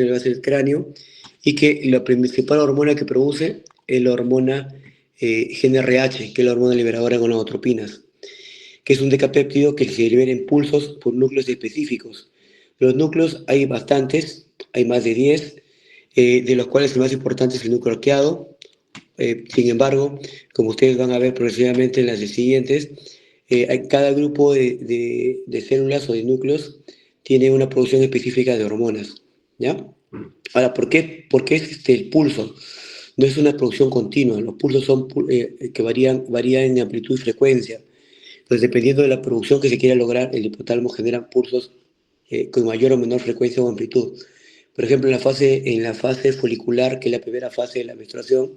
en la base del cráneo, y que la principal hormona que produce es la hormona GnRH, que es la hormona liberadora de gonadotropinas, que es un decapéptido que se libera impulsos por núcleos específicos. Los núcleos hay bastantes, hay más de 10, de los cuales el más importante es el núcleo arqueado. Sin embargo, como ustedes van a ver progresivamente en las siguientes, cada grupo de células o de núcleos tiene una producción específica de hormonas, ¿ya? Ahora, ¿por qué es el pulso? No es una producción continua, los pulsos son que varían en amplitud y frecuencia. Entonces, dependiendo de la producción que se quiera lograr, el hipotálamo genera pulsos con mayor o menor frecuencia o amplitud. Por ejemplo, en la fase folicular, que es la primera fase de la menstruación,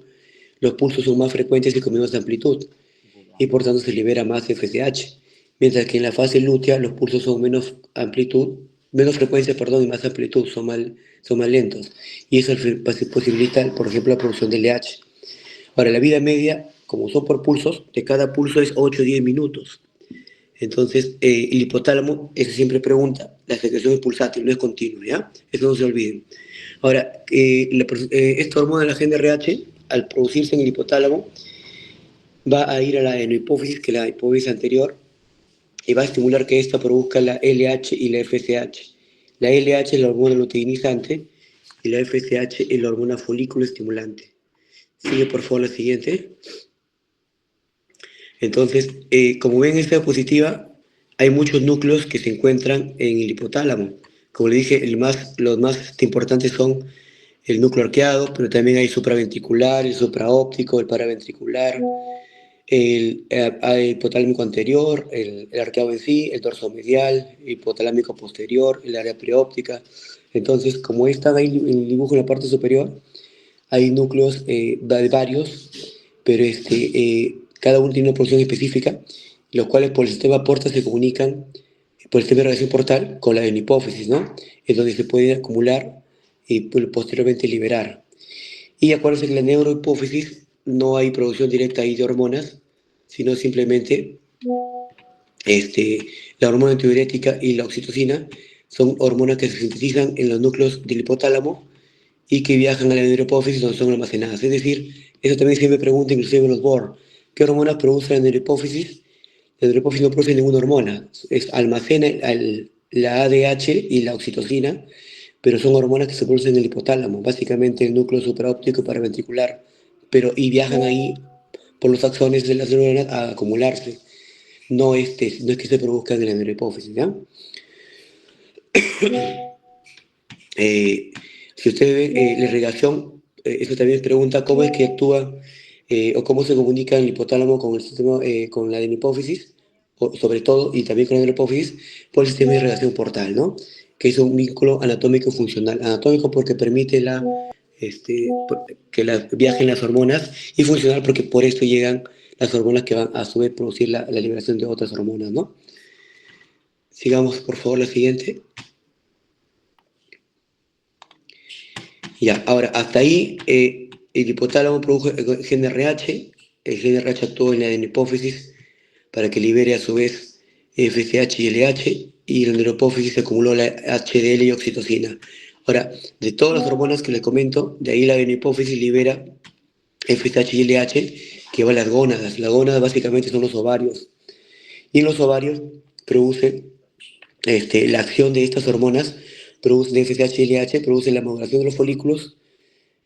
los pulsos son más frecuentes y con menos amplitud, y por tanto se libera más FSH. Mientras que en la fase lútea los pulsos son menos frecuencia, perdón, y más amplitud, son más lentos. Y eso posibilita, por ejemplo, la producción de LH. Ahora, la vida media, como son por pulsos, de cada pulso es 8 o 10 minutos. Entonces, el hipotálamo, eso siempre pregunta, la secreción es pulsátil, no es continua, ¿ya? Eso no se olviden. Ahora, esta hormona, la GnRH, al producirse en el hipotálamo, va a ir a la hipófisis, que es la hipófisis anterior, y va a estimular que ésta produzca la LH y la FSH. La LH es la hormona luteinizante y la FSH es la hormona folículo estimulante. Sigue por favor la siguiente. Entonces, como ven en esta diapositiva, hay muchos núcleos que se encuentran en el hipotálamo. Como le dije, los más importantes son el núcleo arqueado, pero también hay supraventricular, el supraóptico, el paraventricular, el hipotalámico anterior, el arqueado en sí, el dorso medial, el hipotalámico posterior, el área preóptica. Entonces, como está ahí en el dibujo en la parte superior, hay núcleos varios, pero cada uno tiene una porción específica, los cuales por el sistema porta se comunican por el sistema de radiación portal con la hipófisis, ¿no? Es donde se puede acumular y posteriormente liberar. Y acuérdense que en la neurohipófisis no hay producción directa ahí de hormonas, sino simplemente la hormona antidiurética y la oxitocina son hormonas que se sintetizan en los núcleos del hipotálamo y que viajan a la neurohipófisis donde son almacenadas. Es decir, eso también siempre pregunta, inclusive en los BOR, ¿qué hormonas produce la neurohipófisis? La neurohipófisis no produce ninguna hormona, almacena la ADH y la oxitocina, pero son hormonas que se producen en el hipotálamo, básicamente el núcleo supraóptico y paraventricular, y viajan ahí por los axones de las neuronas a acumularse. No es que se produzcan en la neurohipófisis, ¿ya? Si ustedes ven la irrigación, eso también pregunta cómo es que actúa o cómo se comunica el hipotálamo con el sistema, con la hipófisis, sobre todo, y también con la neurohipófisis, por el sistema de irrigación portal, ¿no? Que es un vínculo anatómico funcional. Anatómico porque permite que viajen las hormonas, y funcional porque por esto llegan las hormonas que van a su vez producir la liberación de otras hormonas, ¿no? Sigamos, por favor, la siguiente. Ya, ahora, hasta ahí el hipotálamo produjo el GnRH, el GnRH actuó en la hipófisis para que libere a su vez FSH y LH, y en la neurohipófisis se acumuló la HDL y oxitocina. Ahora, de todas las hormonas que les comento, de ahí la hipófisis libera FSH y LH, que va a las gónadas. Las gónadas básicamente son los ovarios. Y en los ovarios produce la acción de estas hormonas, produce de FSH y LH, produce la maduración de los folículos,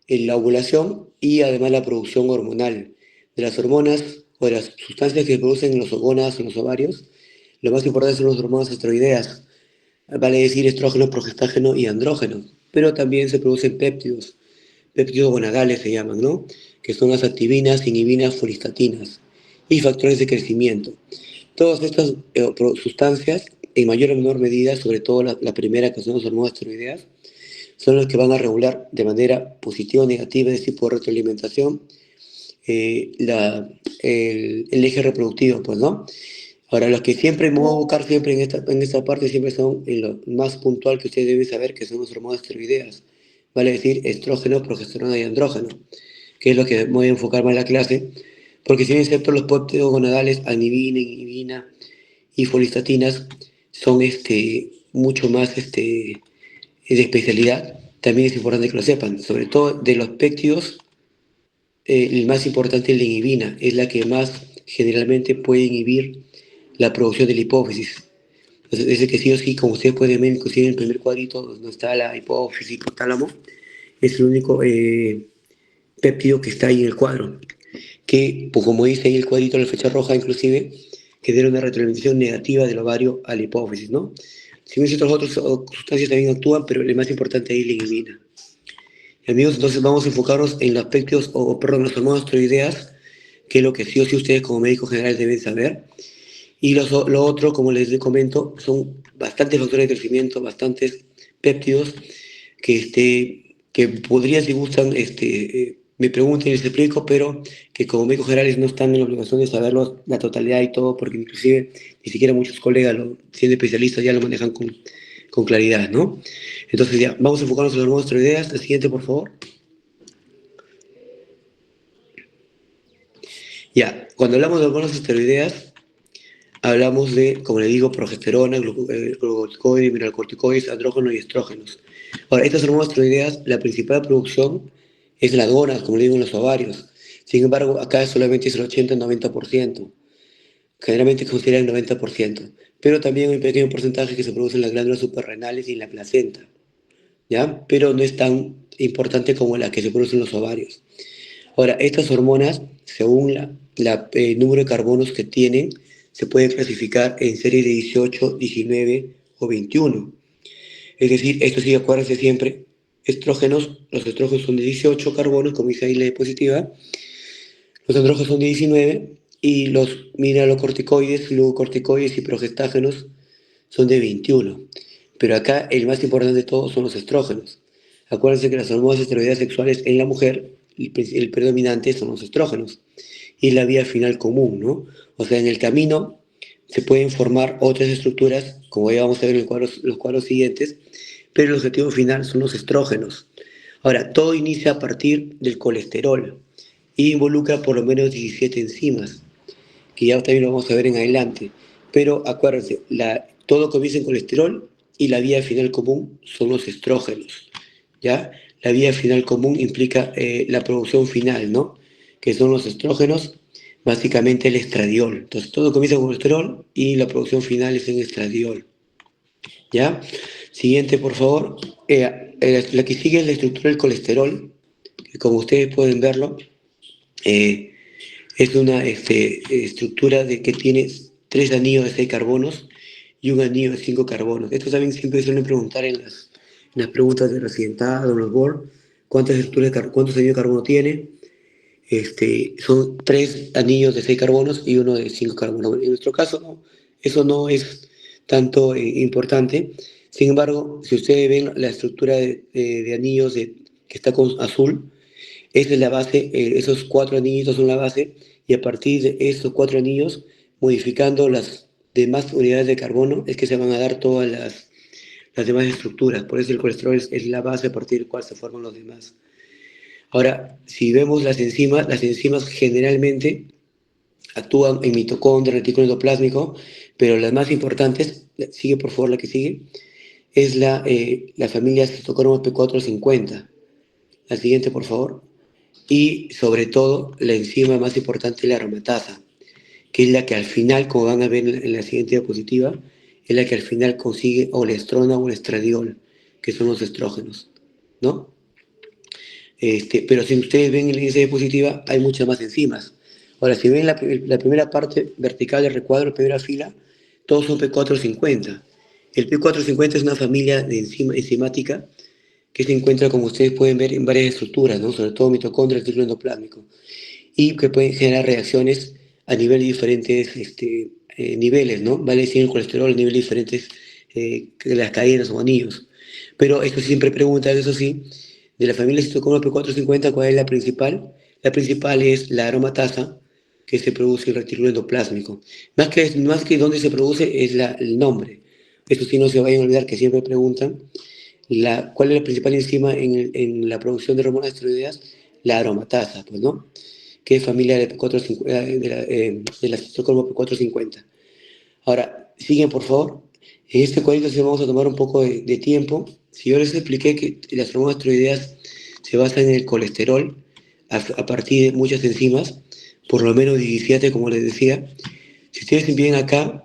en la ovulación y además la producción hormonal de las hormonas o de las sustancias que se producen en los gónadas o en los ovarios. Lo más importante son las hormonas esteroideas, vale decir estrógeno, progestágeno y andrógeno, pero también se producen péptidos gonadales se llaman, ¿no? Que son las activinas, inhibinas, folistatinas y factores de crecimiento. Todas estas sustancias, en mayor o menor medida, sobre todo la primera, que son las hormonas esteroideas, son los que van a regular de manera positiva o negativa, es decir, por retroalimentación, el eje reproductivo, pues, ¿no? Ahora, los que siempre me voy a abocar siempre en esta parte siempre son en lo más puntual que ustedes deben saber, que son las hormonas esteroideas, vale decir, estrógeno, progesterona y andrógeno, que es lo que me voy a enfocar más en la clase, porque si bien excepto los péptidos gonadales, anibina, inhibina y folistatinas, son mucho más de especialidad. también es importante que lo sepan. Sobre todo de los péptidos, el más importante es la inhibina, es la que más generalmente puede inhibir la producción de la hipófisis. Entonces, es el que sí o sí, como ustedes pueden ver, inclusive en el primer cuadrito, donde está la hipófisis, hipotálamo, es el único péptido que está ahí en el cuadro, que, pues como dice ahí el cuadrito, la flecha roja inclusive, genera una retroalimentación negativa del ovario a la hipófisis, ¿no? Si bien ciertas otras sustancias también actúan, pero el más importante ahí es la inhibina. Y amigos, entonces vamos a enfocarnos en los péptidos, perdón, las hormonas tiroideas, que es lo que sí o sí ustedes como médicos generales deben saber. Y lo otro, como les comento, son bastantes factores de crecimiento, bastantes péptidos que podrían, si gustan, me pregunten y les explico, pero que como médicos generales no están en la obligación de saberlo, la totalidad y todo, porque inclusive ni siquiera muchos colegas, siendo especialistas, ya lo manejan con claridad, ¿no? Entonces ya, vamos a enfocarnos en las hormonas tiroideas. La siguiente, por favor. Ya, cuando hablamos de hormonas esteroideas, hablamos de, como le digo, progesterona, glucocorticoides, mineralocorticoides, andrógenos y estrógenos. Ahora, estas hormonas esteroideas, la principal producción es las gonas, como le digo, en los ovarios. Sin embargo, acá solamente es el 80-90%. Generalmente se considera el 90%. Pero también hay un pequeño porcentaje que se produce en las glándulas suprarrenales y en la placenta, ¿ya? Pero no es tan importante como la que se produce en los ovarios. Ahora, estas hormonas, según el número de carbonos que tienen, se puede clasificar en series de 18, 19 o 21. Es decir, esto sí, acuérdense siempre, los estrógenos son de 18 carbonos, como dice ahí la diapositiva, los andrógenos son de 19 y los mineralocorticoides, glucocorticoides y progestágenos son de 21. Pero acá el más importante de todos son los estrógenos. Acuérdense que las hormonas esteroideas sexuales en la mujer, el predominante son los estrógenos. Y la vía final común, ¿no? O sea, en el camino se pueden formar otras estructuras, como ya vamos a ver en los cuadros siguientes, pero el objetivo final son los estrógenos. Ahora, todo inicia a partir del colesterol y involucra por lo menos 17 enzimas, que ya también lo vamos a ver en adelante. Pero acuérdense, todo comienza en colesterol y la vía final común son los estrógenos, ¿ya? La vía final común implica la producción final, ¿no? Que son los estrógenos, básicamente el estradiol. Entonces todo comienza con colesterol y la producción final es en estradiol, ¿ya? Siguiente, por favor. La que sigue es la estructura del colesterol, que como ustedes pueden verlo, eh, es una estructura que tiene 3 anillos de 6 carbonos y un anillo de 5 carbonos. Esto también siempre suelen preguntar en las preguntas de recientado, en los board, cuántos anillos de carbono tiene. Son 3 anillos de 6 carbonos y uno de 5 carbonos. En nuestro caso, no, eso no es tanto importante. Sin embargo, si ustedes ven la estructura de anillos que está con azul, esa es la base, esos 4 anillitos son la base, y a partir de esos 4 anillos, modificando las demás unidades de carbono, es que se van a dar todas las demás estructuras. Por eso el colesterol es la base a partir del cual se forman los demás. Ahora, si vemos las enzimas generalmente actúan en mitocondria, retículo endoplásmico, pero las más importantes, sigue por favor la que sigue, es la familia citocromo P450. La siguiente, por favor. Y sobre todo, la enzima más importante es la aromatasa, que es la que al final, como van a ver en la siguiente diapositiva, es la que al final consigue o la estrona o el estradiol, que son los estrógenos, ¿no? Pero si ustedes ven en la diapositiva, hay muchas más enzimas. Ahora, si ven la primera parte vertical del recuadro, la primera fila, todos son P450. El P450 es una familia de enzimática que se encuentra, como ustedes pueden ver, en varias estructuras, ¿no? Sobre todo mitocondria, retículo endoplásmico, y que pueden generar reacciones a nivel de diferentes niveles, ¿no? Vale decir el colesterol a niveles diferentes de las cadenas o anillos. Pero esto siempre preguntan, eso sí, de la familia citocromo P450, ¿cuál es la principal? La principal es la aromatasa, que se produce en el retículo endoplásmico. Más que dónde se produce, es el nombre. Eso sí, no se vayan a olvidar que siempre preguntan ¿cuál es la principal enzima en la producción de hormonas esteroideas? La aromatasa, pues, ¿no? Que es familia de, P450, de la citocromo P450. Ahora, siguen, por favor. En este cuadrito sí vamos a tomar un poco de tiempo Si yo les expliqué que las hormonas tiroideas se basan en el colesterol a partir de muchas enzimas, por lo menos 17, como les decía. Si ustedes ven acá,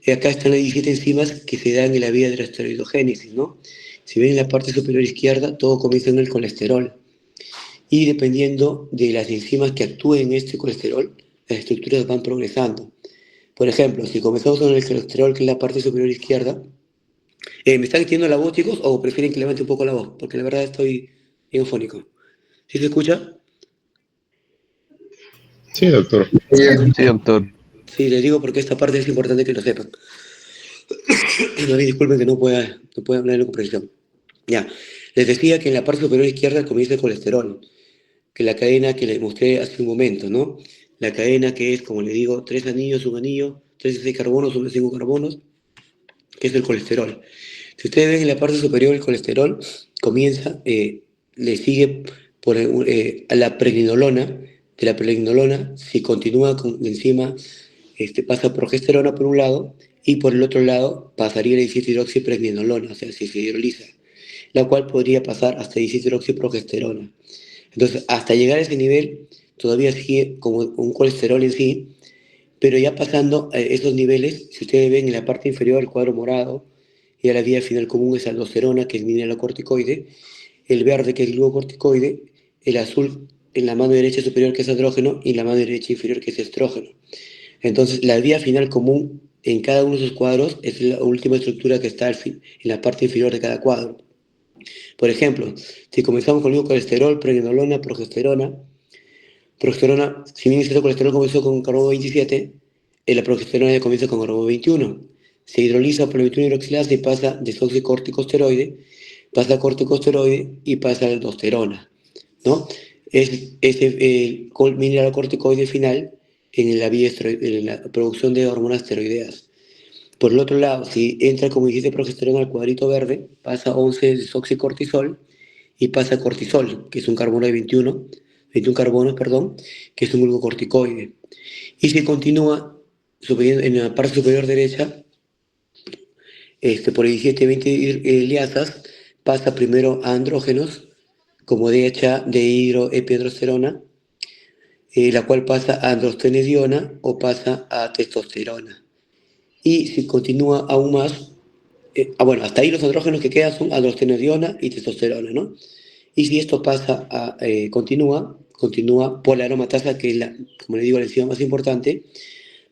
acá están las 17 enzimas que se dan en la vía de la esteroidogénesis, ¿no? Si ven en la parte superior izquierda, todo comienza en el colesterol. Y dependiendo de las enzimas que actúen en este colesterol, las estructuras van progresando. Por ejemplo, si comenzamos con el colesterol, que es la parte superior izquierda, ¿me están entiendo la voz, chicos, o prefieren que levante un poco la voz? Porque la verdad estoy eufónico. ¿Sí se escucha? Sí, doctor. Sí, doctor. Sí, les digo porque esta parte es importante que lo sepan. No, disculpen que no pueda hablar con precisión. Ya, les decía que en la parte superior izquierda comienza el colesterol, que la cadena que les mostré hace un momento, ¿no? La cadena que es, como les digo, tres anillos, un anillo, tres de seis carbonos, uno de cinco carbonos, que es el colesterol. Si ustedes ven en la parte superior el colesterol, comienza, le sigue a la pregnenolona, de la pregnenolona, si continúa con, encima, pasa progesterona por un lado, y por el otro lado pasaría la 17-hidroxipregnenolona, o sea, si se hidroliza, la cual podría pasar hasta 17-hidroxiprogesterona. Entonces, hasta llegar a ese nivel, todavía sigue como un colesterol en sí, pero ya pasando esos niveles, si ustedes ven en la parte inferior el cuadro morado, y a la vía final común es aldosterona, que es mineralocorticoide, el verde, que es glucocorticoide, el azul en la mano derecha superior, que es andrógeno, y en la mano derecha inferior, que es estrógeno. Entonces, la vía final común en cada uno de esos cuadros es la última estructura que está en la parte inferior de cada cuadro. Por ejemplo, si comenzamos con el colesterol, pregnenolona, progesterona, si bien el colesterol comenzó con carbono 27, la progesterona ya comienza con carbono 21. Se hidroliza por la 21 hidroxilasa y pasa desoxicorticosteroide, pasa a corticosteroide y pasa a aldosterona, ¿no? Es el mineralocorticoide final en la, vía en la producción de hormonas esteroideas. Por el otro lado, si entra, como dijiste, progesterona al cuadrito verde, pasa a 11 desoxicortisol y pasa a cortisol, que es un carbono de 21 carbonos, perdón, que es un glucocorticoide. Y si continúa en la parte superior derecha, por el 17-20 liasas, pasa primero a andrógenos, como DHA, dehidroepiandrosterona, la cual pasa a androstenediona o pasa a testosterona. Y si continúa aún más, bueno, hasta ahí los andrógenos que quedan son androstenediona y testosterona, ¿no? Y si esto pasa a, continúa por la aromatasa, que es, como le digo, la enzima más importante,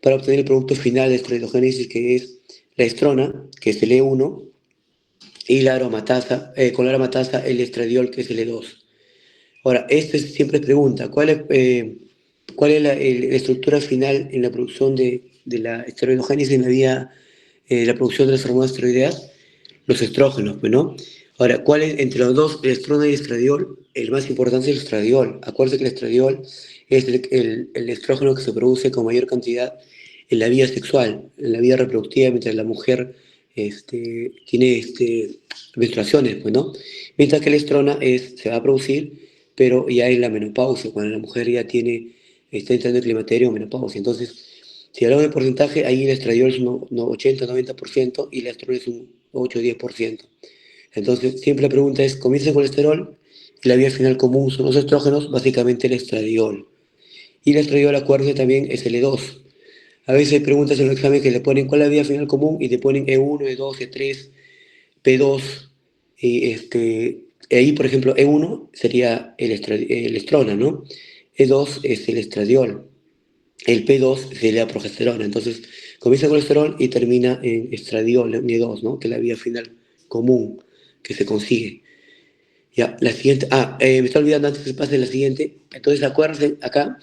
para obtener el producto final de esteroidogénesis, que es la estrona, que es el E1, y la aromatasa, con la aromatasa el estradiol, que es el E2. Ahora, esto siempre es pregunta, ¿cuál es la estructura final en la producción de la esteroidogénesis en la vía, la producción de las hormonas esteroideas? Los estrógenos, pues, ¿no? Ahora, ¿cuál es entre los dos, el estrona y el estradiol? El más importante es el estradiol. Acuérdense que el estradiol es el estrógeno que se produce con mayor cantidad en la vía sexual, en la vía reproductiva, mientras la mujer tiene menstruaciones, pues, ¿no? Mientras que la estrona se va a producir, pero ya en la menopausia, cuando la mujer ya está entrando en climaterio o menopausia. Entonces, si hablamos de porcentaje, ahí el estradiol es un 80-90% y la estrona es un 8-10%. Entonces, siempre la pregunta es, ¿comienza el colesterol? Y la vía final común son los estrógenos, básicamente el estradiol. Y el estradiol, acuérdense, también es el E2. A veces hay preguntas en el examen que le ponen cuál es la vía final común y te ponen E1, E2, E3, P2. Y ahí, por ejemplo, E1 sería el estrona, ¿no? E2 es el estradiol. El P2 sería la progesterona. Entonces, comienza con colesterol y termina en estradiol, E2, ¿no? Que es la vía final común que se consigue. Ya, la siguiente. Me está olvidando antes que se pase la siguiente. Entonces, acuérdense acá,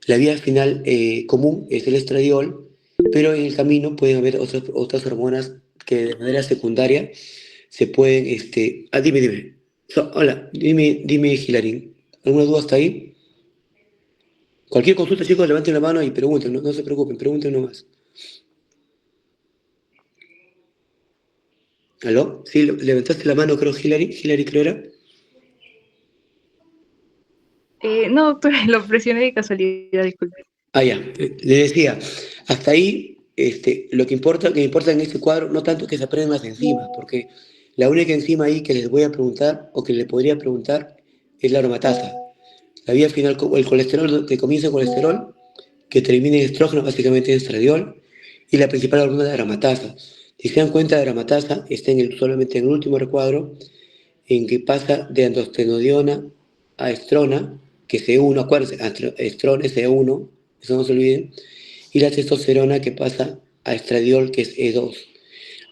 la vía final común es el estradiol, pero en el camino pueden haber otras hormonas que de manera secundaria se pueden. Dime. Hola, dime, Hilarín. ¿Alguna duda hasta ahí? Cualquier consulta, chicos, levanten la mano y pregunten, no se preocupen, pregunten nomás. ¿Aló? Sí, levantaste la mano, creo, Hilary, creo era. No, doctor, lo presioné de casualidad, disculpe. Ya, le decía, hasta ahí lo que importa en este cuadro, no tanto que se aprendan las enzimas, porque La única enzima ahí que les voy a preguntar, o que le podría preguntar, es la aromatasa. La vía final, el colesterol, que comienza en colesterol, que termina en estrógeno, básicamente en estradiol, y la principal hormona de aromatasa. Si se dan cuenta, la aromatasa está solamente en el último recuadro, en que pasa de androstenediona a estrona, que es E1, acuérdense, estrona es E1, eso no se olviden, y la testosterona que pasa a estradiol, que es E2.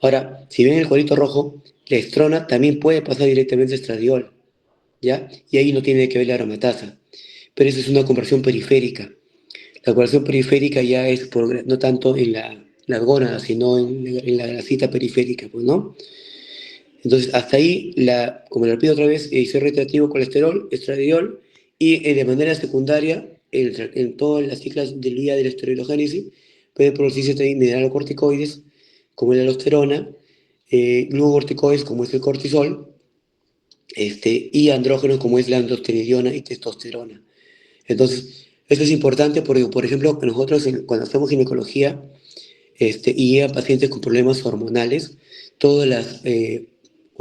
Ahora, si ven el cuadrito rojo, la estrona también puede pasar directamente a estradiol, ¿ya? Y ahí no tiene que ver la aromatasa. Pero eso es una conversión periférica. La conversión periférica ya es no tanto en las gónadas, sino en la grasita periférica, pues, ¿no? Entonces, hasta ahí, como le repito otra vez, soy retractivo colesterol, estradiol, y de manera secundaria, en todas las ciclas del día de la esteroidogénesis, puede producirse también mineralocorticoides, como la aldosterona, glucocorticoides, como es el cortisol, y andrógenos, como es la androstenediona y testosterona. Entonces, esto es importante porque, por ejemplo, nosotros cuando hacemos ginecología, y llegan pacientes con problemas hormonales, todas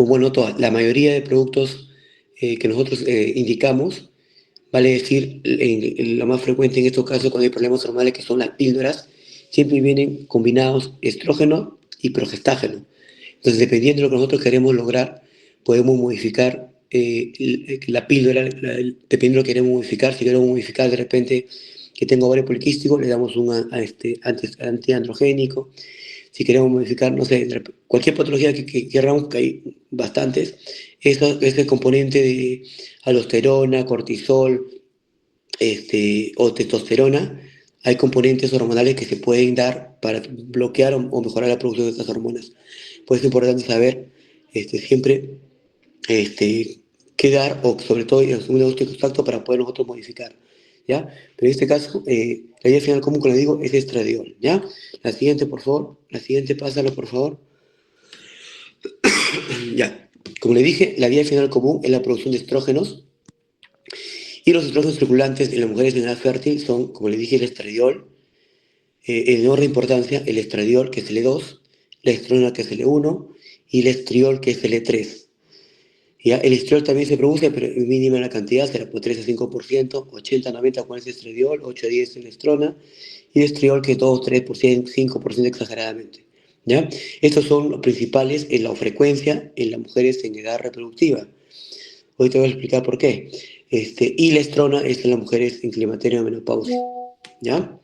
o bueno, la mayoría de productos que nosotros indicamos, vale decir, lo más frecuente en estos casos cuando hay problemas hormonales, que son las píldoras, siempre vienen combinados estrógeno y progestágeno. Entonces, dependiendo de lo que nosotros queremos lograr, podemos modificar la píldora, dependiendo de lo que queremos modificar. Si queremos modificar de repente que tenga ovario poliquístico, le damos un antiandrogénico. Si queremos modificar, no sé, cualquier patología que queramos, que hay bastantes, ese componente de aldosterona, cortisol, o testosterona, hay componentes hormonales que se pueden dar para bloquear o mejorar la producción de estas hormonas. Pues es importante saber siempre qué dar, o sobre todo en un diagnóstico exacto para poder nosotros modificar. ¿Ya? Pero en este caso, la idea final común, como le digo, es estradiol. ¿Ya? La siguiente, por favor. La siguiente, pásalo, por favor. Ya. Como le dije, la vía final común es la producción de estrógenos. Y los estrógenos circulantes en las mujeres en edad fértil son, como le dije, el estradiol, en orden de importancia, el estradiol, que es el E2, la estrona, que es el E1, y el estriol, que es el E3. ¿Ya? El estriol también se produce, pero es mínima la cantidad, será por 3 a 5%, 80 a 90 con ese estradiol, 8 a 10 en la estrona, y el estriol que 2, 3%, 5% exageradamente. ¿Ya? Estos son los principales en la frecuencia en las mujeres en edad reproductiva. Hoy te voy a explicar por qué. Y la estrona es en las mujeres en climaterio de menopausia. ¿Ya?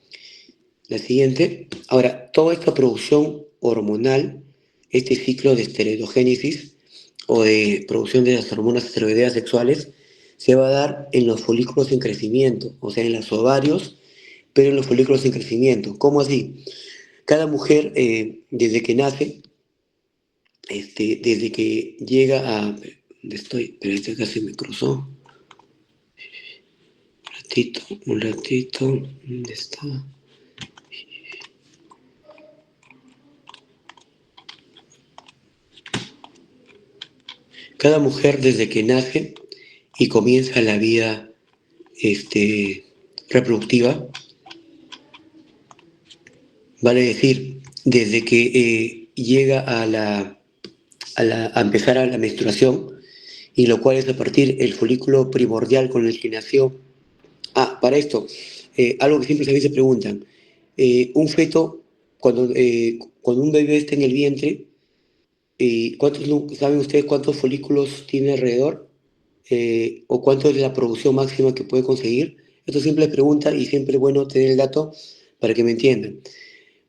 La siguiente. Ahora, toda esta producción hormonal, este ciclo de esteroidogénesis o de producción de las hormonas esteroideas sexuales, se va a dar en los folículos en crecimiento, o sea, en los ovarios, pero en los folículos en crecimiento. ¿Cómo así? Cada mujer, desde que nace, desde que llega a... ¿Dónde estoy? Pero este acá se me cruzó. Un ratito, ¿dónde está? Cada mujer desde que nace y comienza la vida reproductiva, vale decir, desde que llega a empezar a la menstruación, y lo cual es a partir del folículo primordial con el que nació. Para esto, algo que siempre también se preguntan, un feto, cuando un bebé está en el vientre, ¿saben ustedes cuántos folículos tiene alrededor? ¿O cuánto es la producción máxima que puede conseguir? Esto siempre les pregunta y siempre es bueno tener el dato para que me entiendan.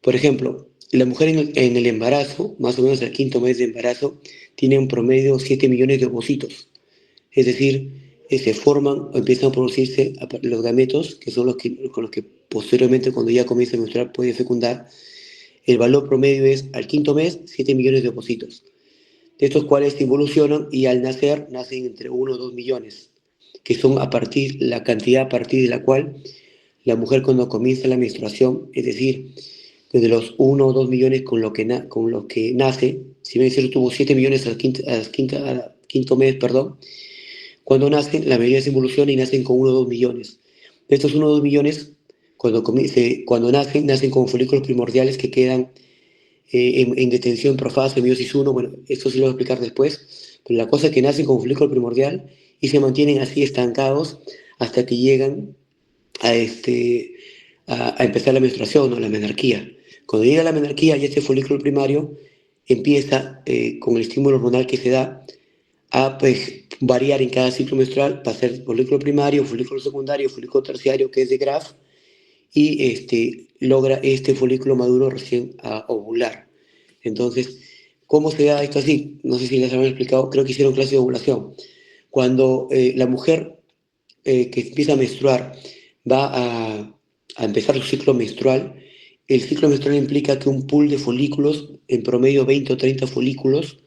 Por ejemplo, la mujer en el embarazo, más o menos al quinto mes de embarazo, tiene en promedio 7 millones de ovocitos. Es decir, se forman o empiezan a producirse los gametos, que son con los que posteriormente, cuando ya comienza a menstruar, puede fecundar. El valor promedio es, al quinto mes, 7 millones de ovocitos, de estos cuales evolucionan y al nacer nacen entre 1 o 2 millones, que son la cantidad a partir de la cual la mujer, cuando comienza la menstruación, es decir, desde los 1 o 2 millones con lo que nace, si bien es cierto tuvo 7 millones al quinto mes, perdón, cuando nacen, la mayoría se evoluciona y nacen con 1 o 2 millones. De estos 1 o 2 millones, cuando nacen como folículos primordiales que quedan en detención profase, meiosis 1, bueno, esto sí lo voy a explicar después, pero la cosa es que nacen con folículo primordial y se mantienen así estancados hasta que llegan a, a empezar la menstruación o la menarquía. Cuando llega la menarquía y este folículo primario empieza, con el estímulo hormonal que se da, a pues, variar en cada ciclo menstrual para ser folículo primario, folículo secundario, folículo terciario, que es de Graf, y logra este folículo maduro recién a ovular. Entonces, ¿cómo se da esto así? No sé si les habían explicado, creo que hicieron clase de ovulación. Cuando la mujer que empieza a menstruar va a empezar su ciclo menstrual, el ciclo menstrual implica que un pool de folículos, en promedio 20 o 30 folículos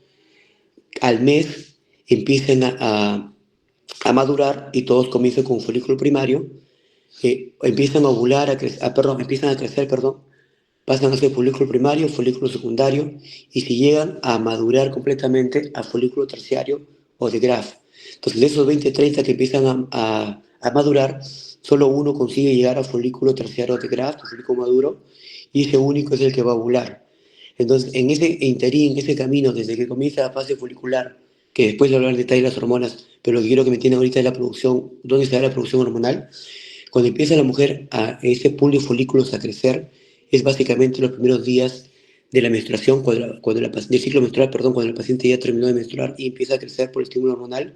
al mes, empiecen a madurar y todos comienzan con un folículo primario, empiezan a ovular, perdón, empiezan a crecer, perdón, pasan a ser folículo primario, folículo secundario, y si llegan a madurar completamente a folículo terciario o de Graf. Entonces, de esos 20, 30 que empiezan a madurar, solo uno consigue llegar a folículo terciario de Graf, a folículo maduro, y ese único es el que va a ovular. Entonces, en ese interín, en ese camino, desde que comienza la fase folicular, que después de hablar en detalle de las hormonas, pero lo que quiero que me entiendan ahorita es la producción, dónde se da la producción hormonal. Cuando empieza la mujer a ese pool de folículos a crecer, es básicamente los primeros días de la menstruación, del ciclo menstrual, perdón, cuando el paciente ya terminó de menstruar y empieza a crecer por el estímulo hormonal.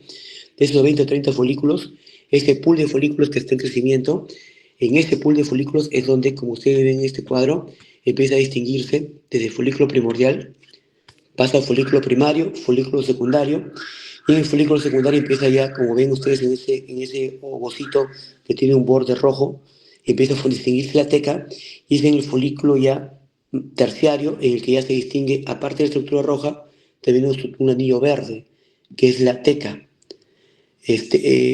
De esos 20 o 30 folículos, ese pool de folículos que está en crecimiento, en ese pool de folículos es donde, como ustedes ven en este cuadro, empieza a distinguirse desde el folículo primordial, pasa al folículo primario, folículo secundario, y en el folículo secundario empieza ya, como ven ustedes en ese ovocito que tiene un borde rojo, empieza a distinguirse la teca, y es en el folículo ya terciario en el que ya se distingue, aparte de la estructura roja, también un anillo verde, que es la teca.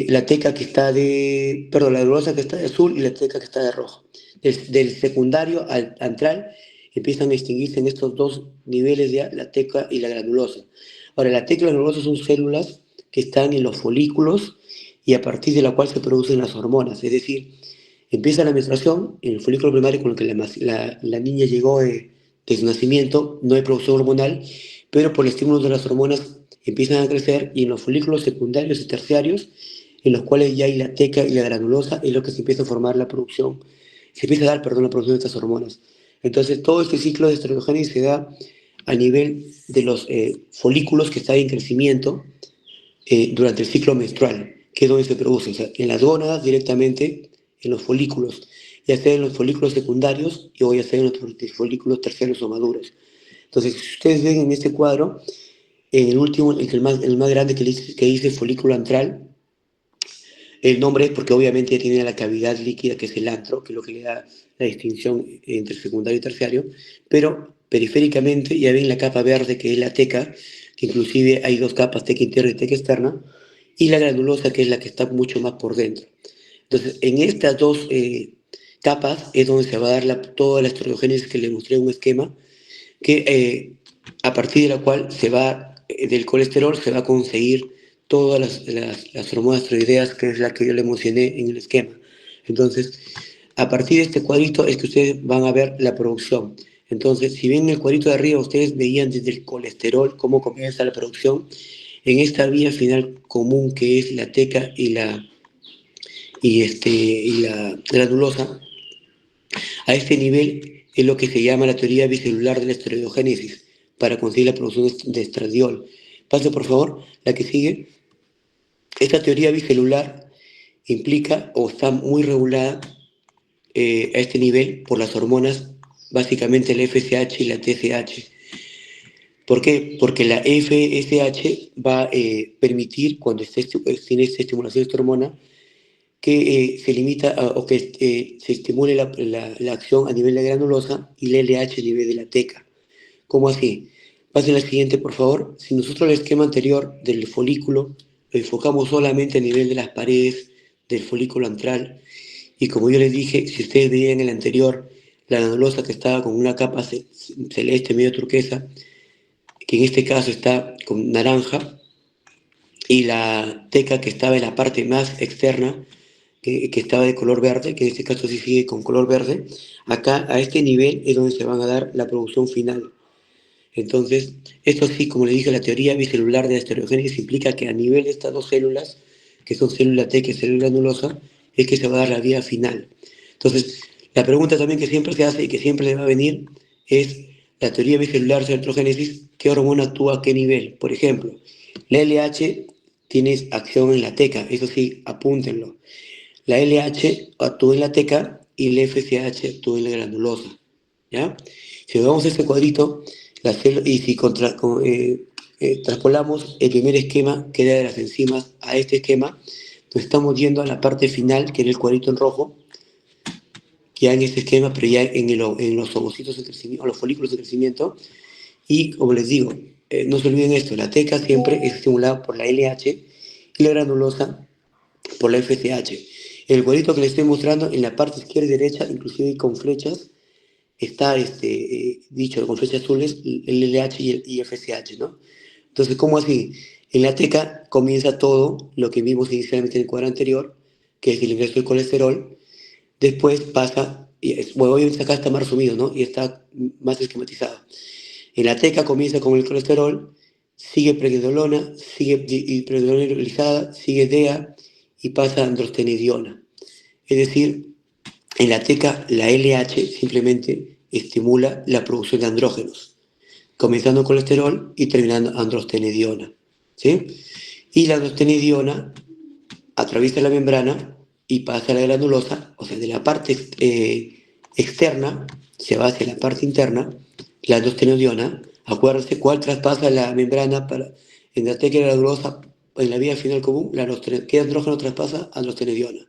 La teca que está de, perdón, la granulosa que está de azul y la teca que está de rojo. Del secundario al antral empiezan a distinguirse en estos dos niveles ya la teca y la granulosa. Ahora, la teca y la granulosa son células que están en los folículos y a partir de la cual se producen las hormonas. Es decir, empieza la menstruación en el folículo primario con el que la niña llegó de su nacimiento, no hay producción hormonal, pero por el estímulo de las hormonas empiezan a crecer y en los folículos secundarios y terciarios, en los cuales ya hay la teca y la granulosa, es lo que se empieza a formar la producción, se empieza a dar, perdón, la producción de estas hormonas. Entonces, todo este ciclo de estrogénesis se da a nivel de los folículos que están en crecimiento durante el ciclo menstrual, que es donde se produce, o sea, en las gónadas directamente, en los folículos, ya sea en los folículos secundarios o ya sea en los folículos terciarios o maduros. Entonces, si ustedes ven en este cuadro, en el último, el más grande que dice folículo antral, el nombre es porque obviamente ya tiene la cavidad líquida que es el antro, que es lo que le da la distinción entre secundario y terciario, pero periféricamente ya ven la capa verde que es la teca, que inclusive hay dos capas, teca interna y teca externa, y la granulosa que es la que está mucho más por dentro. Entonces, en estas dos capas es donde se va a dar toda la estereogénesis que le mostré en un esquema, que a partir de la cual del colesterol se va a conseguir todas las hormonas tiroideas, que es la que yo le mencioné en el esquema. Entonces, a partir de este cuadrito es que ustedes van a ver la producción. Entonces, si ven el cuadrito de arriba, ustedes veían desde el colesterol cómo comienza la producción. En esta vía final común que es la teca y la granulosa, a este nivel es lo que se llama la teoría bicelular de la esteroidogénesis para conseguir la producción de estradiol. Pase por favor, la que sigue. Esta teoría bicelular implica o está muy regulada a este nivel por las hormonas, básicamente la FSH y la TSH. ¿Por qué? Porque la FSH va a permitir, cuando tiene esta estimulación de esta hormona, que se limita o que se estimule la acción a nivel de granulosa y la LH a nivel de la teca. ¿Cómo así? Pasen la siguiente, por favor. Si nosotros el esquema anterior del folículo lo enfocamos solamente a nivel de las paredes del folículo antral, y como yo les dije, si ustedes veían en el anterior, la granulosa que estaba con una capa celeste medio turquesa, que en este caso está con naranja, y la teca que estaba en la parte más externa, que estaba de color verde, que en este caso sí sigue con color verde, acá a este nivel es donde se van a dar la producción final. Entonces, esto sí, como le dije, la teoría bicelular de la estereogénesis implica que a nivel de estas dos células, que son célula T y célula granulosa, es que se va a dar la vía final. Entonces, la pregunta también que siempre se hace y que siempre le va a venir es la teoría bicelular de la estereogénesis, ¿qué hormona actúa a qué nivel? Por ejemplo, la LH tiene acción en la teca, eso sí, apúntenlo. La LH actúa en la teca y la FSH actúa en la granulosa. ¿Ya? Si vemos este cuadrito y si traspolamos el primer esquema que era de las enzimas a este esquema, nos estamos yendo a la parte final, que era el cuadrito en rojo, que ya en este esquema, pero ya en los ovocitos de crecimiento, los folículos de crecimiento. Y como les digo, no se olviden esto, la teca siempre es estimulada por la LH y la granulosa por la FSH. El cuadrito que les estoy mostrando en la parte izquierda y derecha, inclusive con flechas, está dicho con flechas azules, el LH y el FSH, ¿no? Entonces, ¿cómo así? En la teca comienza todo lo que vimos inicialmente en el cuadro anterior, que es el ingreso del colesterol. Después pasa, bueno, obviamente acá está más resumido, ¿no? Y está más esquematizado. En la teca comienza con el colesterol, sigue pregnenolona, sigue pregnenolona, sigue DEA y pasa a androstenediona. Es decir, en la teca la LH simplemente estimula la producción de andrógenos, comenzando colesterol y terminando androstenediona. ¿Sí? Y la androstenediona atraviesa la membrana y pasa a la granulosa, o sea, de la parte externa se va hacia la parte interna, la androstenediona. Acuérdense cuál traspasa la membrana en la teca y la granulosa en la vía final común, ¿qué andrógeno traspasa? Androstenediona.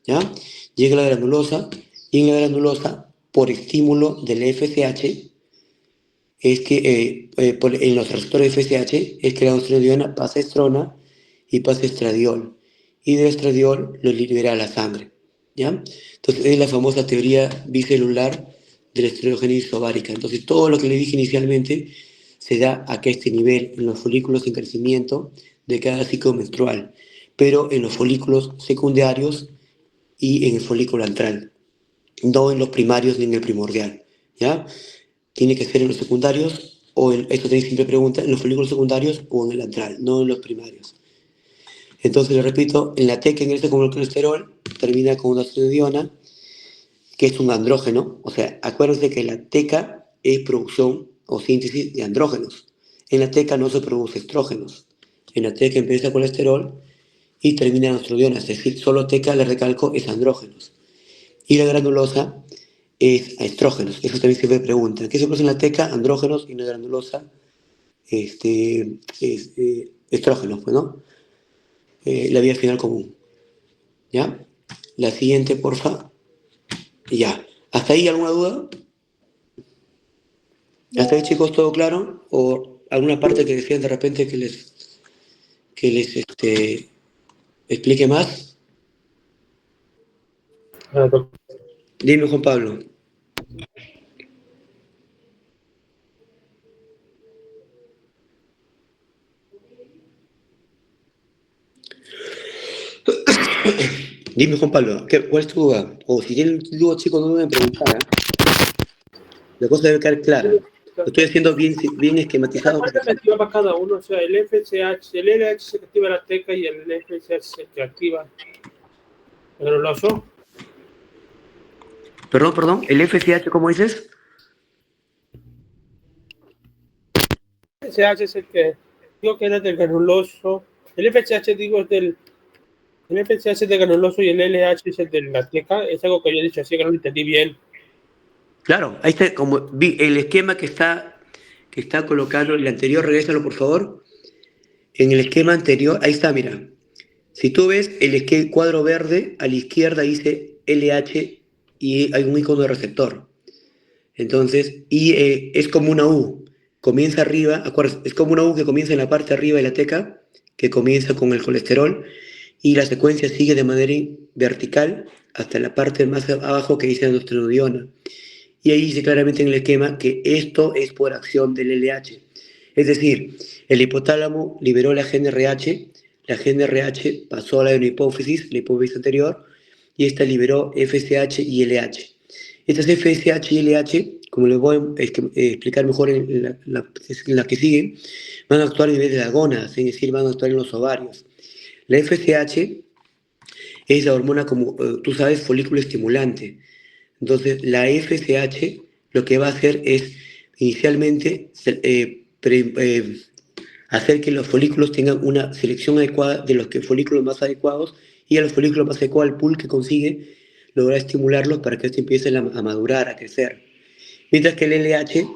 ¿Ya? Llega a la granulosa y en la granulosa, por estímulo del FSH, es que en los receptores FSH es que la androstenediona pasa a estrona y pasa a estradiol. Y de estradiol lo libera a la sangre. ¿Ya? Entonces es la famosa teoría bicelular de la estereogénesis ovárica. Entonces todo lo que le dije inicialmente se da a este nivel, en los folículos en crecimiento de cada ciclo menstrual, pero en los folículos secundarios y en el folículo antral, no en los primarios ni en el primordial. ¿Ya? Tiene que ser en los secundarios, esto tenéis siempre pregunta, en los folículos secundarios o en el antral, no en los primarios. Entonces, le repito, en la T que ingresa con el colesterol, termina con una estradiol, que es un andrógeno, o sea, acuérdense que la teca es producción o síntesis de andrógenos. En la teca no se produce estrógenos. En la teca empieza colesterol y termina en estradiol, es decir, solo teca, le recalco, es andrógenos. Y la granulosa es a estrógenos. Eso también siempre preguntan. ¿Qué se produce en la teca? Andrógenos y en la granulosa estrógenos, pues, ¿no? La vía final común. ¿Ya? La siguiente, porfa. Ya. ¿Hasta ahí alguna duda? ¿Hasta ahí, chicos, todo claro? ¿O alguna parte que decían de repente que les explique más? Dime, Juan Pablo. Dime, Juan Pablo, ¿cuál es tu duda? O si tienen dudas, chicos, no deben preguntar, ¿eh? La cosa debe quedar clara. Lo estoy haciendo bien, bien esquematizado. ¿Cuánto se activa cada uno? O sea, el FSH, el LH se activa la teca y el FSH se activa el granuloso. Perdón, ¿el FSH cómo dices? El FSH es el que digo que era del granuloso. El FSH digo es del. El FSH es del granuloso y el LH es el de la teca. Es algo que yo he dicho así que no lo entendí bien. Claro, ahí está como el esquema que está colocado en el anterior, regrésalo por favor. En el esquema anterior, ahí está, mira. Si tú ves el cuadro verde, a la izquierda dice LH y hay un icono de receptor. Entonces, es como una U. Comienza arriba, acuérdate, es como una U que comienza en la parte arriba de la teca, que comienza con el colesterol, y la secuencia sigue de manera vertical hasta la parte más abajo que dice androstenediona. Y ahí dice claramente en el esquema que esto es por acción del LH. Es decir, el hipotálamo liberó la GnRH pasó a la hipófisis anterior, y esta liberó FSH y LH. Estas FSH y LH, como les voy a explicar mejor en la que sigue, van a actuar a nivel de las gónadas, es decir, van a actuar en los ovarios. La FSH es la hormona, como tú sabes, folículo estimulante. Entonces, la FSH lo que va a hacer es inicialmente hacer que los folículos tengan una selección adecuada de los folículos más adecuados, y a los folículos más adecuados, el pool que consigue, lograr estimularlos para que estos empiecen a madurar, a crecer. Mientras que el LH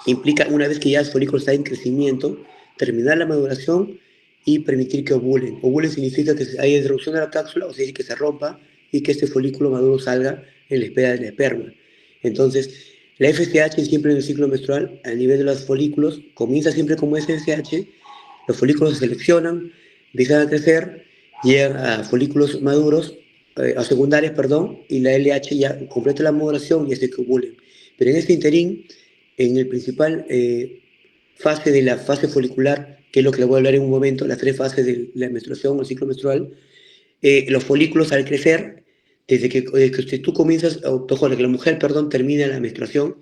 implica, una vez que ya el folículo está en crecimiento, terminar la maduración y permitir que ovulen. Ovulen significa que haya disrupción de la cápsula, o sea, que se rompa y que este folículo maduro salga en la espera del esperma. Entonces, la FSH siempre en el ciclo menstrual, a nivel de los folículos, comienza siempre como FSH, los folículos se seleccionan, empiezan a crecer, llegan a folículos maduros, a secundarios, perdón, y la LH ya completa la maduración y hace que ovulen. Pero en este interín, en el principal fase de la fase folicular, que es lo que le voy a hablar en un momento, las tres fases de la menstruación o el ciclo menstrual, los folículos al crecer, desde que tú comienzas, que la mujer, perdón, termina la menstruación,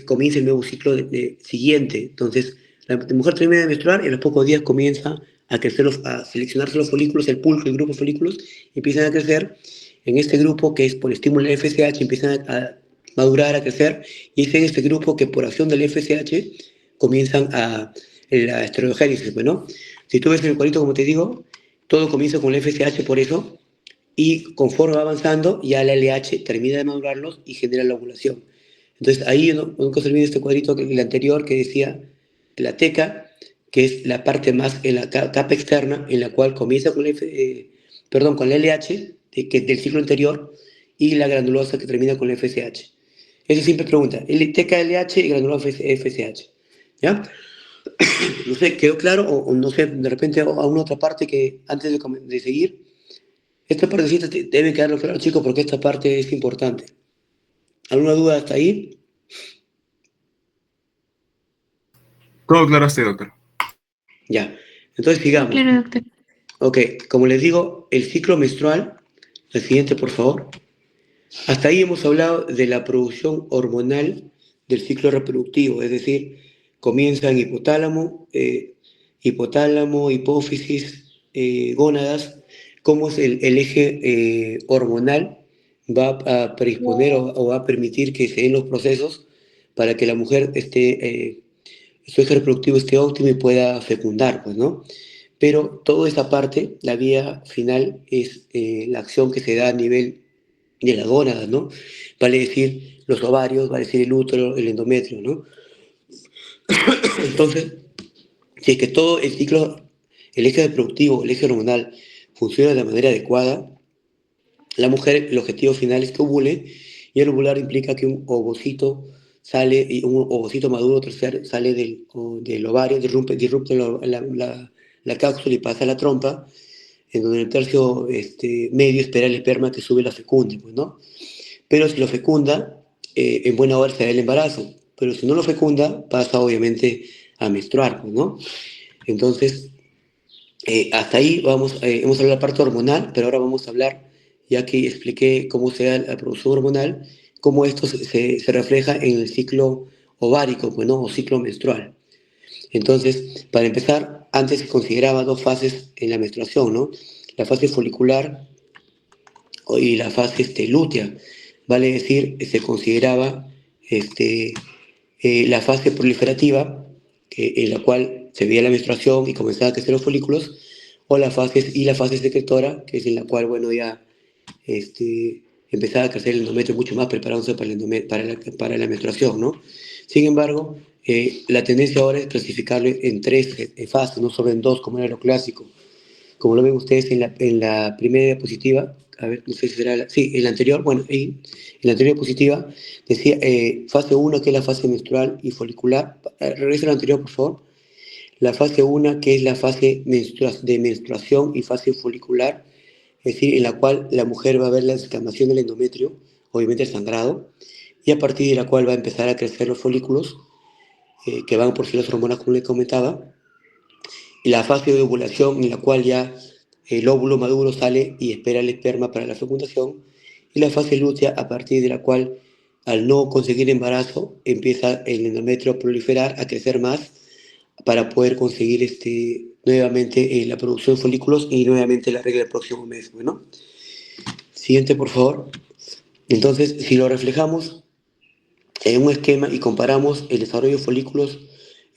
comienza el nuevo ciclo siguiente. Entonces, la mujer termina de menstruar y a los pocos días comienza a crecer, a seleccionarse los folículos, el pulso, el grupo de folículos, empiezan a crecer. En este grupo, que es por estímulo del FSH, empiezan a madurar, a crecer, y es en este grupo que por acción del FSH comienzan la esteroigénesis, ¿no? Si tú ves en el cuadrito, como te digo, todo comienza con el FSH por eso, y conforme va avanzando, ya la LH termina de madurarlos y genera la ovulación. Entonces ahí nunca se olvide este cuadrito, el anterior, que decía la teca, que es la parte más en la capa externa, en la cual comienza con la LH del ciclo anterior, y la granulosa que termina con la FSH. Eso siempre pregunta, teca LH y granulosa FSH. ¿Ya? No sé, ¿quedó claro? O no sé, de repente a una otra parte que antes de seguir. Esta partecita debe quedar claro, chicos, porque esta parte es importante. ¿Alguna duda hasta ahí? Todo claro hasta ahí, doctor. Ya. Entonces sigamos. Claro, doctor. Ok, como les digo, el ciclo menstrual, el siguiente, por favor. Hasta ahí hemos hablado de la producción hormonal del ciclo reproductivo, es decir, comienza en hipotálamo, hipófisis, gónadas, cómo es el eje hormonal va a predisponer o va a permitir que se den los procesos para que la mujer su eje reproductivo esté óptimo y pueda fecundar, pues, ¿no? Pero toda esa parte, la vía final, es la acción que se da a nivel de las gónadas, ¿no? Vale decir los ovarios, vale decir el útero, el endometrio, ¿no? Entonces, si es que todo el ciclo, el eje reproductivo, el eje hormonal, funciona de la manera adecuada, la mujer, el objetivo final es que ovule, y el ovular implica que un ovocito sale, y un ovocito maduro sale del ovario, disrumpe la cápsula y pasa a la trompa, en donde el tercio medio espera el esperma que sube la fecunde, pues, ¿no? Pero si lo fecunda, en buena hora se da el embarazo, pero si no lo fecunda, pasa obviamente a menstruar, pues, ¿no? Entonces, hasta ahí hemos hablado de la parte hormonal, pero ahora vamos a hablar, ya que expliqué cómo se da la producción hormonal, cómo esto se refleja en el ciclo ovárico, pues, ¿no? O ciclo menstrual. Entonces, para empezar, antes se consideraba dos fases en la menstruación, ¿no? La fase folicular y la fase lútea. Vale decir, se consideraba la fase proliferativa, en la cual se veía la menstruación y comenzaban a crecer los folículos, o la fase secretora, que es en la cual, bueno, ya empezaba a crecer el endometrio mucho más, preparándose para la menstruación, ¿no? Sin embargo, la tendencia ahora es clasificarlo en tres fases, no solo en dos, como era lo clásico. Como lo ven ustedes en la primera diapositiva, a ver, no sé si será sí, en la anterior, bueno, en la anterior diapositiva decía fase 1, que es la fase menstrual y folicular. Regresa a la anterior, por favor. La fase 1, que es la fase de menstruación y fase folicular, es decir, en la cual la mujer va a ver la descamación del endometrio, obviamente el sangrado, y a partir de la cual va a empezar a crecer los folículos, que van por sí las hormonas, como les comentaba, y la fase de ovulación, en la cual ya el óvulo maduro sale y espera el esperma para la fecundación, y la fase lútea, a partir de la cual, al no conseguir embarazo, empieza el endometrio a proliferar, a crecer más, para poder conseguir nuevamente la producción de folículos y nuevamente la regla del próximo mes. Bueno, siguiente, por favor. Entonces, si lo reflejamos en un esquema y comparamos el desarrollo de folículos,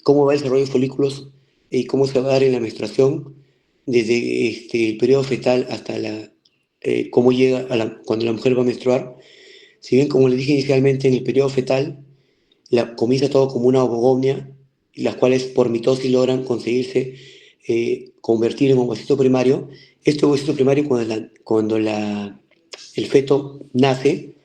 cómo va el desarrollo de folículos y cómo se va a dar en la menstruación, desde el periodo fetal hasta cómo llega cuando la mujer va a menstruar. Si bien, como les dije inicialmente, en el periodo fetal comienza todo como una ovogovnia, las cuales por mitosis logran conseguirse convertir en ovocito primario. Este ovocito primario, cuando el feto nace,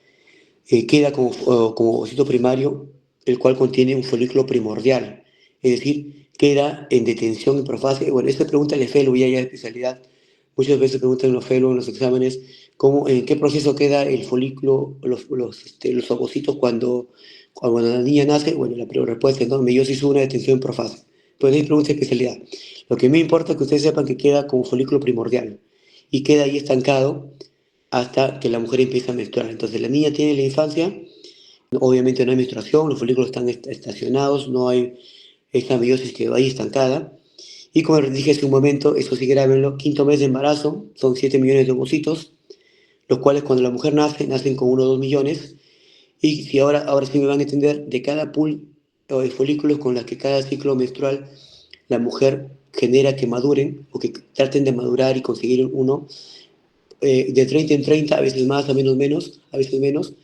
queda como ovocito primario, el cual contiene un folículo primordial, es decir, queda en detención en profase. Bueno, esta pregunta el FELU ya de especialidad. Muchas veces preguntan en los FELU, en los exámenes, en qué proceso queda el folículo, los ovocitos cuando la niña nace. Bueno, la primera respuesta es no, meiosis 1, detención en profase. Pues hay pregunta de especialidad. Lo que me importa es que ustedes sepan que queda como folículo primordial y queda ahí estancado hasta que la mujer empieza a menstruar. Entonces la niña tiene la infancia, obviamente no hay menstruación, los folículos están estacionados, no hay esta meiosis que va ahí estancada. Y como les dije hace un momento, eso sí grábenlo, quinto mes de embarazo, son 7 millones de ovocitos, los cuales cuando la mujer nace, nacen con 1 o 2 millones. Y si ahora sí me van a entender, de cada pool de folículos con las que cada ciclo menstrual la mujer genera que maduren o que traten de madurar y conseguir uno, de 30 en 30, a veces más, a veces menos,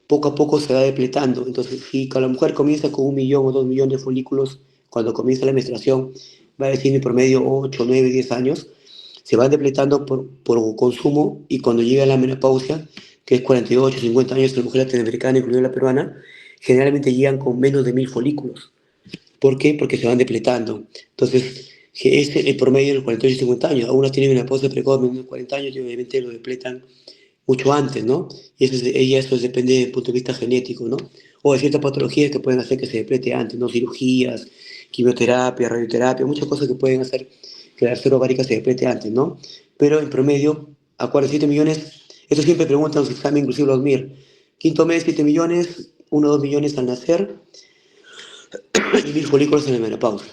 poco a poco se va depletando. Entonces, si la mujer comienza con 1 millón o 2 millones de folículos cuando comienza la menstruación, va a decir en promedio 8, 9, 10 años, se van depletando por consumo, y cuando llega la menopausia, que es 48, 50 años, la mujer latinoamericana, incluida la peruana, generalmente llegan con menos de 1000 folículos. ¿Por qué? Porque se van depletando. Entonces, que es el promedio de los 48 y 50 años. Algunas tienen menopausia precoz menos de 40 años y obviamente lo depletan mucho antes, ¿no? Y eso depende desde el punto de vista genético, ¿no? O de ciertas patologías que pueden hacer que se deplete antes, ¿no? Cirugías, quimioterapia, radioterapia, muchas cosas que pueden hacer que la arteria ovárica se deplete antes, ¿no? Pero en promedio, a 47 millones, esto siempre preguntan en los exámenes, inclusive los MIR. Quinto mes, 7 millones, 1 o 2 millones al nacer y 1000 folículos en la menopausia.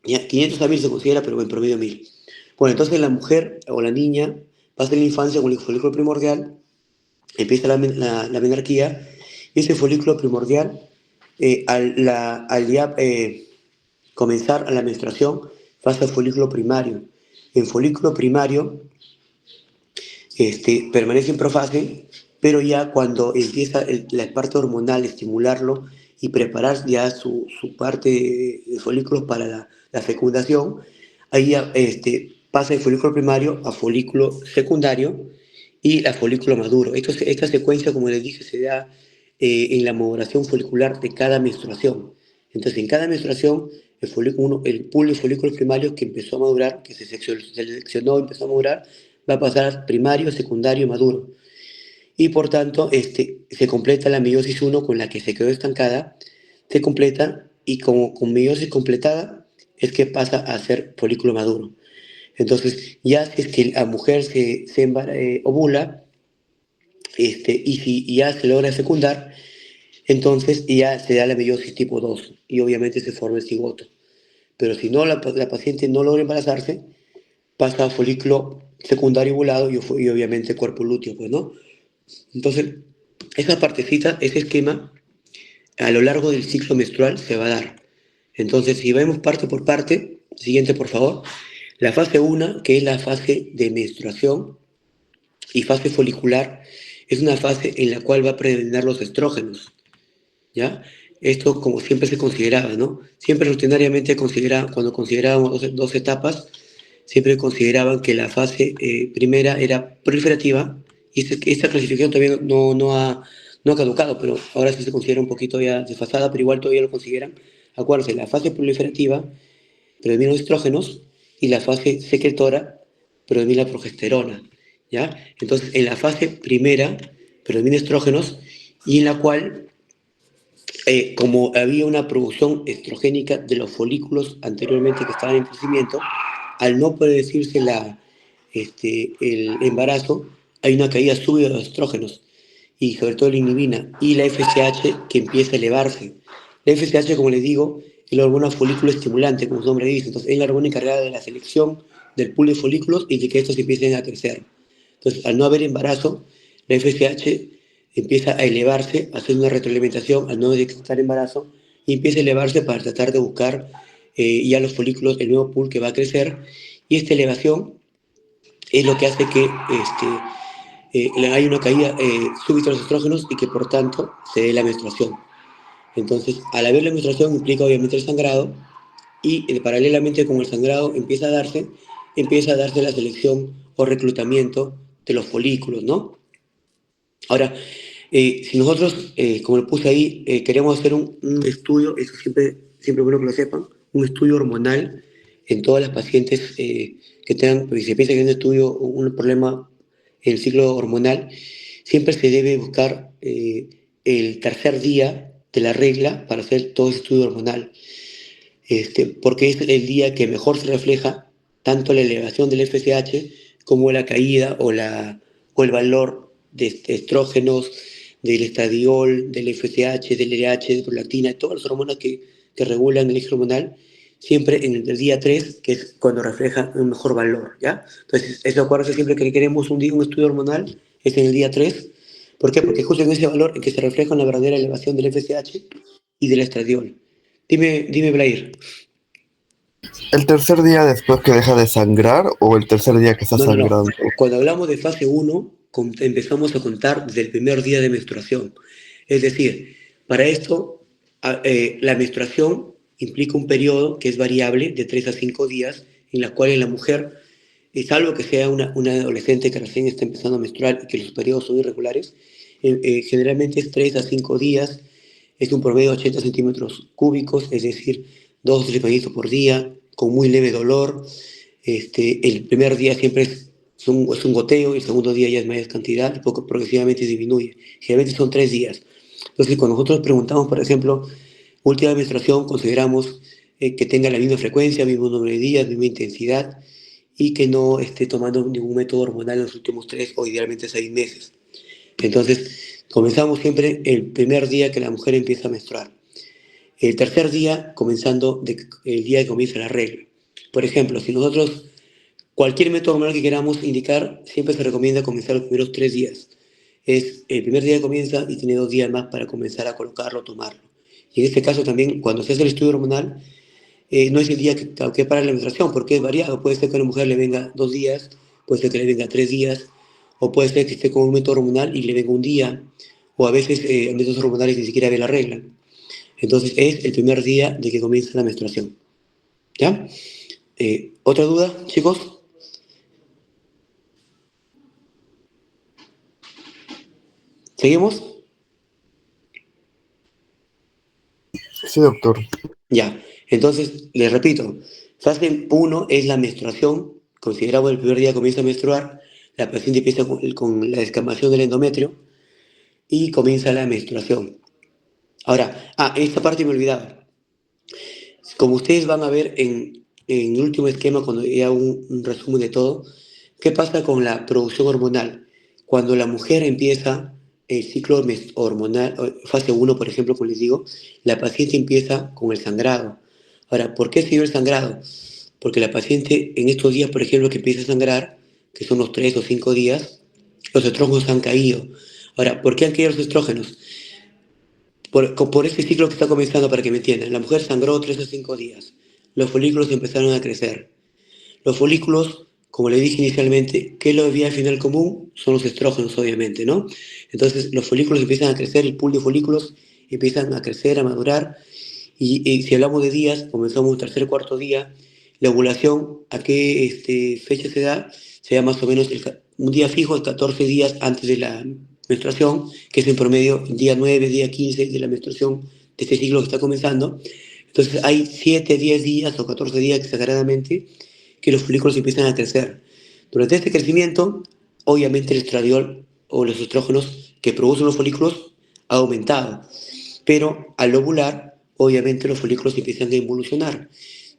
Ya, 500 a 1000 se considera, pero en promedio 1000. Bueno, entonces la mujer o la niña pasa en la infancia con el folículo primordial, empieza la menarquía, y ese folículo primordial, al ya comenzar a la menstruación, pasa al folículo primario. En folículo primario permanece en profase, pero ya cuando empieza la parte hormonal, estimularlo y preparar ya su parte de folículos para la fecundación, ahí ya pasa el folículo primario a folículo secundario y a folículo maduro. Esta secuencia, como les dije, se da en la maduración folicular de cada menstruación. Entonces, en cada menstruación, el pool de folículos primarios que empezó a madurar, que se seleccionó, empezó a madurar, va a pasar primario, secundario, maduro. Y por tanto, se completa la meiosis 1 con la que se quedó estancada, se completa, y como con meiosis completada es que pasa a ser folículo maduro. Entonces, ya si es que la mujer ovula, y si ya se logra fecundar, entonces ya se da la meiosis tipo 2 y obviamente se forma el cigoto. Pero si no, la paciente no logra embarazarse, pasa a folículo secundario ovulado y obviamente cuerpo lúteo, pues, ¿no? Entonces, esa partecita, ese esquema, a lo largo del ciclo menstrual se va a dar. Entonces, si vemos parte por parte, siguiente por favor, la fase 1, que es la fase de menstruación y fase folicular, es una fase en la cual va a predominar los estrógenos, ¿ya? Esto como siempre se consideraba, ¿no? Siempre rutinariamente cuando considerábamos dos etapas, siempre consideraban que la fase primera era proliferativa, y esta clasificación todavía no ha caducado, pero ahora sí se considera un poquito ya desfasada, pero igual todavía lo consideran. Acuérdense, la fase proliferativa predomina los estrógenos y la fase secretora predomina la progesterona, ¿ya? Entonces, en la fase primera predomina estrógenos, y en la cual, como había una producción estrogénica de los folículos anteriormente que estaban en crecimiento, al no predecirse el embarazo, hay una caída súbita de los estrógenos y sobre todo la inhibina y la FSH que empieza a elevarse. La FSH, como les digo, es la hormona folículo estimulante, como su nombre dice. Entonces, es la hormona encargada de la selección del pool de folículos y de que estos empiecen a crecer. Entonces, al no haber embarazo, la FSH empieza a elevarse, a hacer una retroalimentación al no detectar embarazo y empieza a elevarse para tratar de buscar ya los folículos, el nuevo pool que va a crecer. Y esta elevación es lo que hace que hay una caída súbita de los estrógenos y que por tanto se dé la menstruación. Entonces, al haber la menstruación implica obviamente el sangrado y paralelamente con el sangrado empieza a darse la selección o reclutamiento de los folículos, ¿no? Ahora, si nosotros, como lo puse ahí, queremos hacer un estudio, eso siempre es bueno que lo sepan, un estudio hormonal en todas las pacientes que tengan, porque se piensa que hay un estudio, un problema en el ciclo hormonal, siempre se debe buscar el tercer día de la regla para hacer todo ese estudio hormonal, porque es el día que mejor se refleja tanto la elevación del FSH como la caída o el valor de estrógenos, del estradiol, del FSH, del LH, de prolactina, de todas las hormonas que regulan el eje hormonal, siempre en el día 3, que es cuando refleja un mejor valor, ¿ya? Entonces, eso acuérdense siempre que queremos un estudio hormonal, es en el día 3. ¿Por qué? Porque justo en ese valor en que se refleja una verdadera elevación del FSH y del estradiol. Dime, Blair. ¿El tercer día después que deja de sangrar o el tercer día que está No, no, no. sangrando? Cuando hablamos de fase 1, empezamos a contar desde el primer día de menstruación. Es decir, para esto, la menstruación implica un periodo que es variable de 3 a 5 días, en la cual la mujer, salvo que sea una adolescente que recién está empezando a menstruar y que los periodos son irregulares, generalmente es 3 a 5 días, es un promedio de 80 centímetros cúbicos, es decir, 2 o 3 bañitos por día, con muy leve dolor. El primer día siempre es un goteo, el segundo día ya es mayor cantidad y poco progresivamente disminuye. Generalmente son 3 días. Entonces, cuando nosotros preguntamos, por ejemplo, última menstruación, consideramos que tenga la misma frecuencia, mismo número de días, misma intensidad y que no esté tomando ningún método hormonal en los últimos 3 o idealmente 6 meses. Entonces, comenzamos siempre el primer día que la mujer empieza a menstruar. El tercer día, comenzando el día que comienza la regla. Por ejemplo, si nosotros, cualquier método hormonal que queramos indicar, siempre se recomienda comenzar los primeros 3 días. Es el primer día que comienza y tiene 2 días más para comenzar a colocarlo, tomarlo. Y en este caso también, cuando se hace el estudio hormonal, no es el día que para la menstruación, porque es variado. Puede ser que a una mujer le venga 2 días, puede ser que le venga 3 días, o puede ser que esté con un método hormonal y le venga un día, o a veces en métodos hormonales ni siquiera ve la regla. Entonces es el primer día de que comienza la menstruación. ¿Ya? ¿Otra duda, chicos? ¿Seguimos? Sí, doctor. Ya. Entonces, les repito, fase 1 es la menstruación. Consideramos el primer día que comienza a menstruar, la paciente empieza con la descamación del endometrio y comienza la menstruación. Ahora, esta parte me olvidaba. Como ustedes van a ver en el último esquema, cuando ya un resumen de todo, ¿qué pasa con la producción hormonal? Cuando la mujer empieza el ciclo hormonal, fase 1, por ejemplo, como les digo, la paciente empieza con el sangrado. Ahora, ¿por qué se dio el sangrado? Porque la paciente en estos días, por ejemplo, que empieza a sangrar, que son los 3 o 5 días, los estrógenos han caído. Ahora, ¿por qué han caído los estrógenos? Por este ciclo que está comenzando, para que me entiendan. La mujer sangró 3 o 5 días. Los folículos empezaron a crecer. Los folículos, como le dije inicialmente, ¿qué es lo de vía final común? Son los estrógenos, obviamente, ¿no? Entonces, los folículos empiezan a crecer, el pool de folículos empiezan a crecer, a madurar. Y si hablamos de días, comenzamos un tercer, cuarto día. La ovulación, ¿a qué fecha se da? Se da más o menos un día fijo, 14 días antes de la menstruación, que es en promedio día 9, día 15 de la menstruación de este ciclo que está comenzando. Entonces hay 7, 10 días o 14 días exageradamente que los folículos empiezan a crecer. Durante este crecimiento, obviamente el estradiol o los estrógenos que producen los folículos ha aumentado, pero al ovular, obviamente los folículos empiezan a involucionar.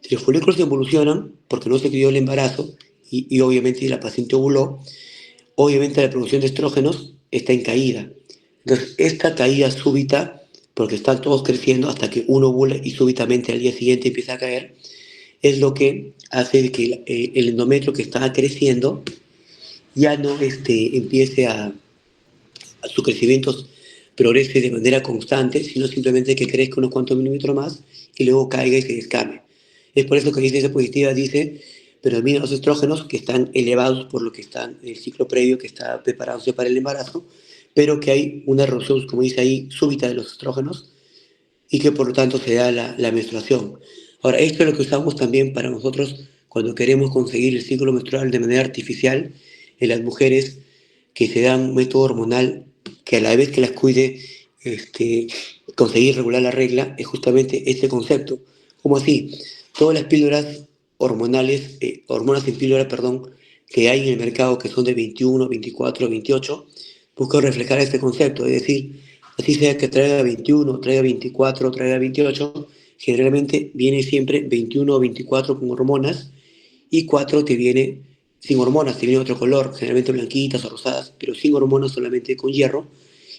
Si los folículos involucionan, porque no se crió el embarazo y obviamente la paciente ovuló, obviamente la producción de estrógenos está en caída. Entonces, esta caída súbita, porque están todos creciendo hasta que uno ovula y súbitamente al día siguiente empieza a caer, es lo que hace que el endometrio que está creciendo ya no empiece a su crecimiento progrese de manera constante, sino simplemente que crezca unos cuantos milímetros más y luego caiga y se descame. Es por eso que dice esa positiva, dice, predominan los estrógenos que están elevados por lo que están en el ciclo previo, que está preparándose para el embarazo, pero que hay una erupción, como dice ahí, súbita de los estrógenos y que por lo tanto se da la menstruación. Ahora, esto es lo que usamos también para nosotros cuando queremos conseguir el ciclo menstrual de manera artificial en las mujeres que se dan un método hormonal que a la vez que las cuide, conseguir regular la regla, es justamente este concepto. Como así, todas las píldoras hormonales, hormonas en píldora, perdón, que hay en el mercado, que son de 21, 24, 28, buscan reflejar este concepto, es decir, así sea que traiga 21, traiga 24, traiga 28, generalmente viene siempre 21 o 24 con hormonas y 4 te viene sin hormonas, te viene otro color, generalmente blanquitas o rosadas, pero sin hormonas, solamente con hierro.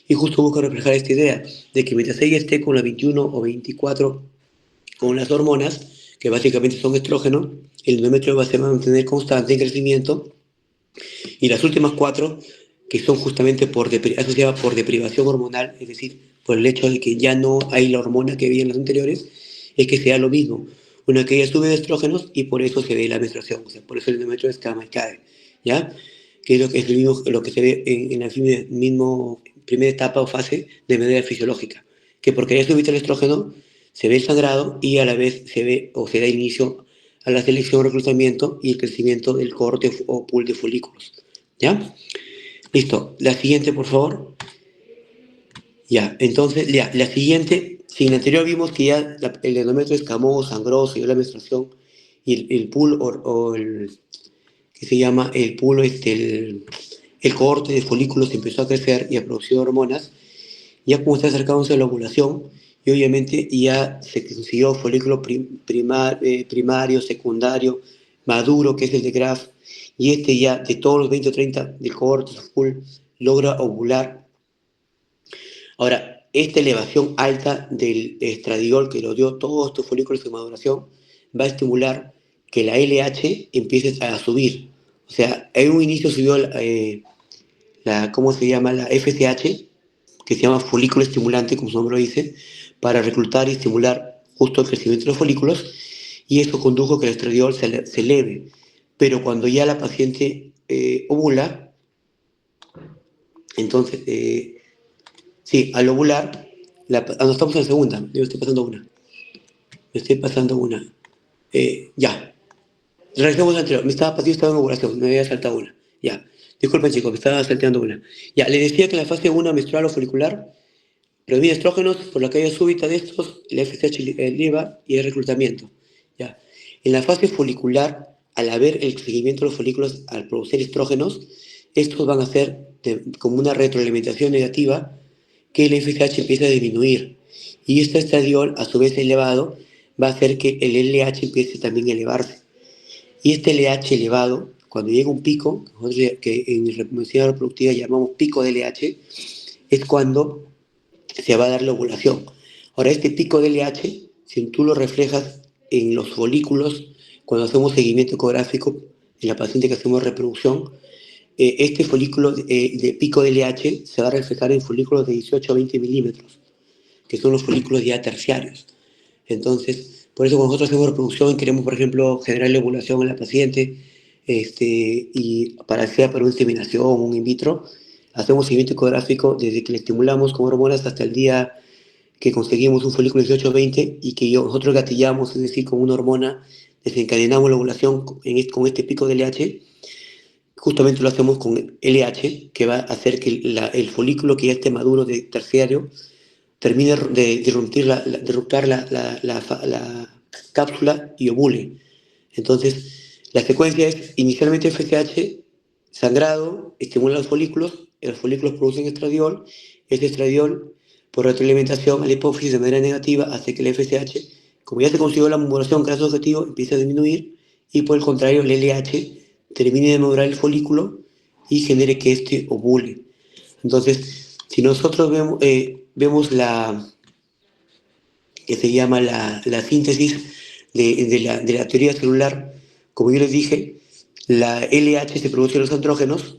Y justo busco reflejar esta idea de que mientras ella esté con la 21 o 24 con las hormonas, que básicamente son estrógenos, el endometrio va a mantener constante en crecimiento, y las últimas 4, que son justamente asociadas por deprivación hormonal, es decir, por el hecho de que ya no hay la hormona que había en las anteriores, es que sea lo mismo. Una que ella sube de estrógenos y por eso se ve la menstruación, o sea, por eso el endometrio escama y cae, ¿ya? Que es lo que, es lo que se ve en la primera etapa o fase de manera fisiológica, que porque ya subiste el estrógeno, se ve el sangrado y a la vez se ve o se da inicio a la selección, reclutamiento y el crecimiento del cohorte o pool de folículos. ¿Ya? Listo. La siguiente, por favor. Ya, entonces, ya, la siguiente, si en la anterior vimos que ya el endometrio escamó, sangró, se dio la menstruación, y el pool o el, que se llama el pool, el cohorte de folículos empezó a crecer y a producir hormonas, ya como está acercándose a la ovulación, y obviamente ya se consiguió folículo primario, secundario, maduro, que es el de Graf, y ya de todos los 20 o 30 del cohorte full logra ovular. Ahora, esta elevación alta del estradiol que lo dio todos estos folículos en maduración va a estimular que la LH empiece a subir. O sea, en un inicio subió ¿cómo se llama? La FSH, que se llama folículo estimulante, como su nombre lo dice, para reclutar y estimular justo el crecimiento de los folículos, y eso condujo a que el estradiol se eleve. Pero cuando ya la paciente ovula, entonces, sí, al ovular, no estamos en la segunda, yo estoy pasando una. Ya, realizamos la anterior, yo estaba en ovulación, me había saltado una, ya. Disculpen chicos, me estaba salteando una. Ya, les decía que en la fase 1 menstrual o folicular predomina estrógenos por la caída súbita de estos, el FSH eleva y el reclutamiento. ¿Ya? En la fase folicular, al haber el seguimiento de los folículos al producir estrógenos, estos van a hacer como una retroalimentación negativa que el FSH empieza a disminuir. Y este estradiol, a su vez elevado, va a hacer que el LH empiece también a elevarse. Y este LH elevado, cuando llega un pico, que en medicina reproductiva llamamos pico de LH, es cuando se va a dar la ovulación. Ahora, este pico de LH, si tú lo reflejas en los folículos, cuando hacemos seguimiento ecográfico en la paciente que hacemos reproducción, este folículo de pico de LH se va a reflejar en folículos de 18 a 20 milímetros, que son los folículos ya terciarios. Entonces, por eso cuando nosotros hacemos reproducción y queremos, por ejemplo, generar la ovulación en la paciente, y sea para una inseminación, un in vitro, hacemos seguimiento ecográfico desde que le estimulamos con hormonas hasta el día que conseguimos un folículo 18-20 y que nosotros gatillamos, es decir, con una hormona desencadenamos la ovulación con este pico de LH. Justamente lo hacemos con LH, que va a hacer que el folículo que ya esté maduro de terciario termine de derruptar la cápsula y ovule. Entonces, la secuencia es inicialmente FSH, sangrado, estimula los folículos producen estradiol, este estradiol, por retroalimentación a la hipófisis de manera negativa, hace que el FSH, como ya se consiguió la modulación gracias objetivo, empiece a disminuir, y por el contrario, el LH termine de madurar el folículo y genere que éste ovule. Entonces, si nosotros vemos la que se llama la síntesis de la teoría celular, como yo les dije, la LH se produce en los andrógenos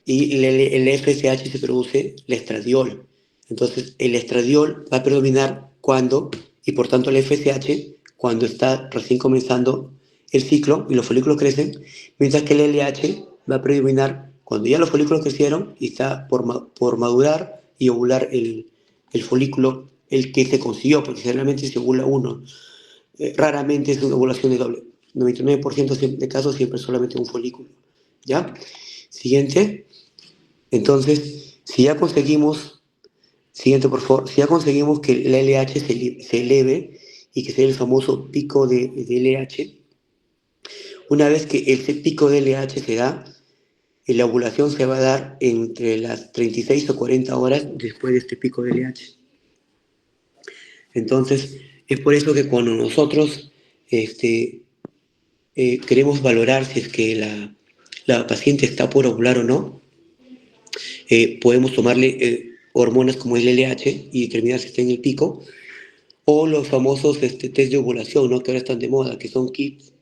y el FSH se produce el estradiol. Entonces, el estradiol va a predominar cuando, y por tanto el FSH, cuando está recién comenzando el ciclo y los folículos crecen, mientras que el LH va a predominar cuando ya los folículos crecieron y está por madurar y ovular el folículo, el que se consiguió, porque generalmente se ovula uno. Raramente es una ovulación de doble. 99% de casos siempre es solamente un folículo. ¿Ya? Siguiente. Entonces, si ya conseguimos, siguiente por favor, si ya conseguimos que la LH se eleve y que sea el famoso pico de LH, una vez que ese pico de LH se da, la ovulación se va a dar entre las 36 o 40 horas después de este pico de LH. Entonces, es por eso que cuando nosotros queremos valorar si es que la paciente está por ovular o no, podemos tomarle hormonas como el LH y determinar si está en el pico, o los famosos test de ovulación, ¿no? Que ahora están de moda, que son kits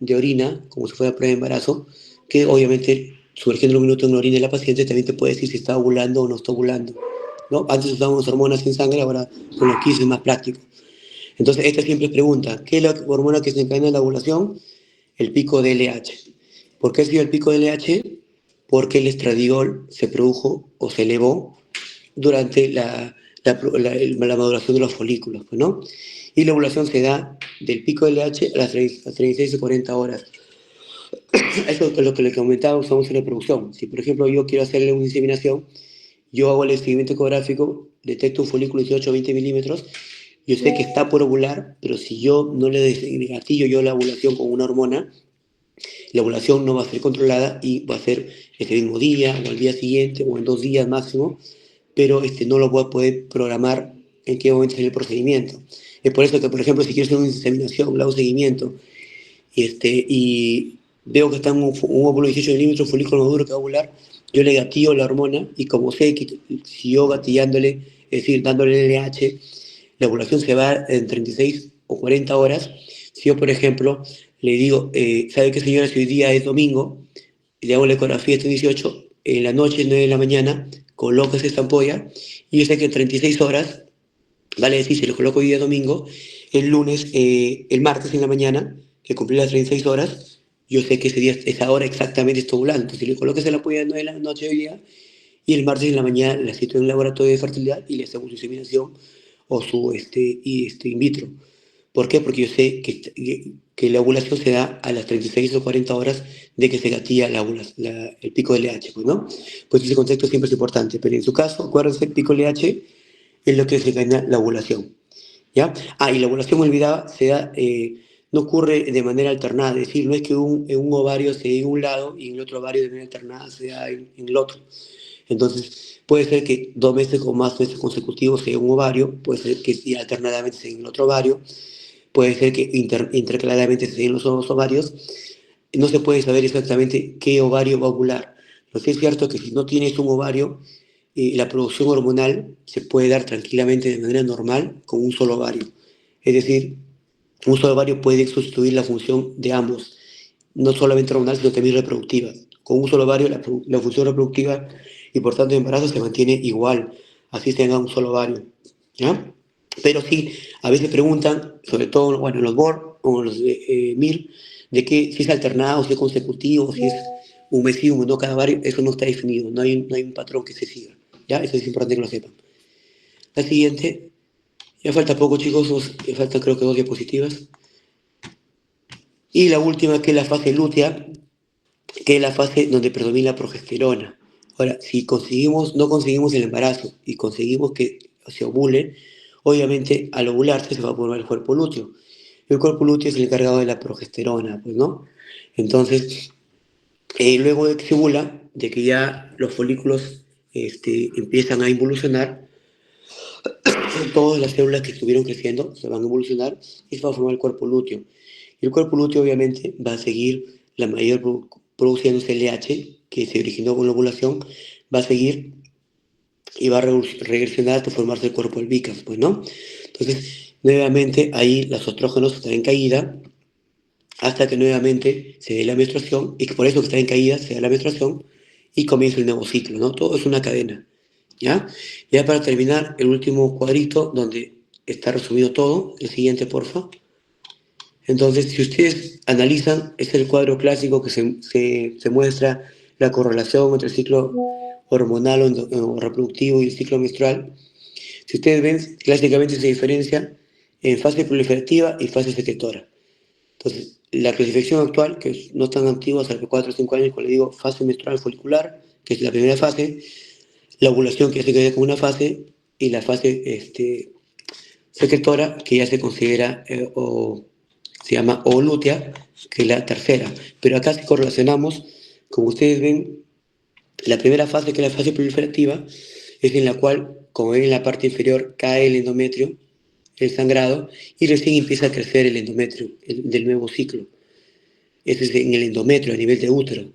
de orina, como si fuera prueba de embarazo, que obviamente sumergiendo un minuto en la orina de la paciente también te puede decir si está ovulando o no está ovulando, ¿no? Antes usábamos hormonas en sangre, ahora con los kits es más práctico. Entonces, esta siempre es pregunta, ¿qué es la hormona que se encadena en la ovulación? El pico de LH. ¿Por qué se dio el pico de LH? Porque el estradiol se produjo o se elevó durante la maduración de los folículos, pues, ¿no? Y la ovulación se da del pico de LH a las 36 o 40 horas. Eso es lo que le comentaba, usamos en la producción. Si, por ejemplo, yo quiero hacerle una inseminación, yo hago el seguimiento ecográfico, detecto un folículo 18 o 20 milímetros, yo sé que está por ovular, pero si yo no le gatillo yo la ovulación con una hormona, la ovulación no va a ser controlada y va a ser ese mismo día o al día siguiente o en 2 días máximo, pero no lo voy a poder programar en qué momento es el procedimiento. Es por eso que, por ejemplo, si quiero hacer una inseminación, le hago seguimiento y veo que está un óvulo 18 milímetros, folículo maduro que va a ovular, yo le gatillo la hormona y como sé que si yo gatillándole, es decir, dándole LH, la ovulación se va en 36 o 40 horas. Si yo, por ejemplo, le digo, ¿sabe qué, señora? Si hoy día es domingo, le hago la ecografía este 18, en la noche, 9 de la mañana, colocas esta ampolla, y yo sé que en 36 horas, vale decir, si lo coloco hoy día domingo, el lunes, el martes en la mañana, que cumplí las 36 horas, yo sé que ese día, esa hora exactamente está ovulando. Entonces, si le colocas la ampolla a 9 de la noche hoy día, y el martes en la mañana la cito en el laboratorio de fertilidad y le hacemos su inseminación o su in vitro. ¿Por qué? Porque yo sé que la ovulación se da a las 36 o 40 horas de que se gatilla el pico del LH, pues, ¿no? Pues ese contexto siempre es importante, pero en su caso, acuérdense, el pico LH es lo que desencadena la ovulación, ¿ya? Y la ovulación, me olvidaba, no ocurre de manera alternada, es decir, no es que en un ovario se dé en un lado y en el otro ovario de manera alternada se da en el otro. Entonces, puede ser que 2 meses o más meses consecutivos sea un ovario, puede ser que alternadamente sea en el otro ovario, puede ser que intercaladamente se den los dos ovarios. No se puede saber exactamente qué ovario va a ovular. Lo que es cierto es que si no tienes un ovario, la producción hormonal se puede dar tranquilamente de manera normal con un solo ovario. Es decir, un solo ovario puede sustituir la función de ambos, no solamente hormonal, sino también reproductiva. Con un solo ovario, la función reproductiva y por tanto el embarazo se mantiene igual, así tenga un solo ovario, ¿ya? Pero sí, a veces preguntan, sobre todo bueno, en los BOR o en los MIR, de que si es alternado, si es consecutivo, si es un mes sí, un mes no cada ovario, eso no está definido, no hay un patrón que se siga, ¿ya? Eso es importante que lo sepan. La siguiente, ya falta poco, chicos, ya faltan creo que 2 diapositivas. Y la última, que es la fase lútea, que es la fase donde predomina la progesterona. Ahora, si no conseguimos el embarazo y conseguimos que se ovule, obviamente al ovularse se va a formar el cuerpo lúteo. El cuerpo lúteo es el encargado de la progesterona, pues, ¿no? Entonces, luego de que se ovula, de que ya los folículos empiezan a involucionar, todas las células que estuvieron creciendo se van a evolucionar y se va a formar el cuerpo lúteo. Y el cuerpo lúteo obviamente va a seguir la mayor produciendo LH que se originó con la ovulación va a seguir y va a regresionar hasta formarse el cuerpo albicans, pues, ¿no? Entonces, nuevamente ahí los estrógenos están en caída hasta que nuevamente se dé la menstruación, y que por eso que está en caída se da la menstruación y comienza el nuevo ciclo, ¿no? Todo es una cadena, ¿ya? Ya para terminar, el último cuadrito donde está resumido todo, el siguiente, porfa. Entonces, si ustedes analizan, es el cuadro clásico que se muestra la correlación entre el ciclo hormonal o reproductivo y el ciclo menstrual. Si ustedes ven, clásicamente se diferencia en fase proliferativa y fase secretora. Entonces, la clasificación actual, que no es tan antigua, hace 4 o 5 años, cuando le digo fase menstrual folicular, que es la primera fase, la ovulación, que ya se queda como una fase, y la fase secretora, que ya se considera o se llama oolútea, que es la tercera. Pero acá si correlacionamos, como ustedes ven, la primera fase, que es la fase proliferativa, es en la cual, como ven en la parte inferior, cae el endometrio, el sangrado, y recién empieza a crecer el endometrio del nuevo ciclo. Eso es en el endometrio, a nivel de útero.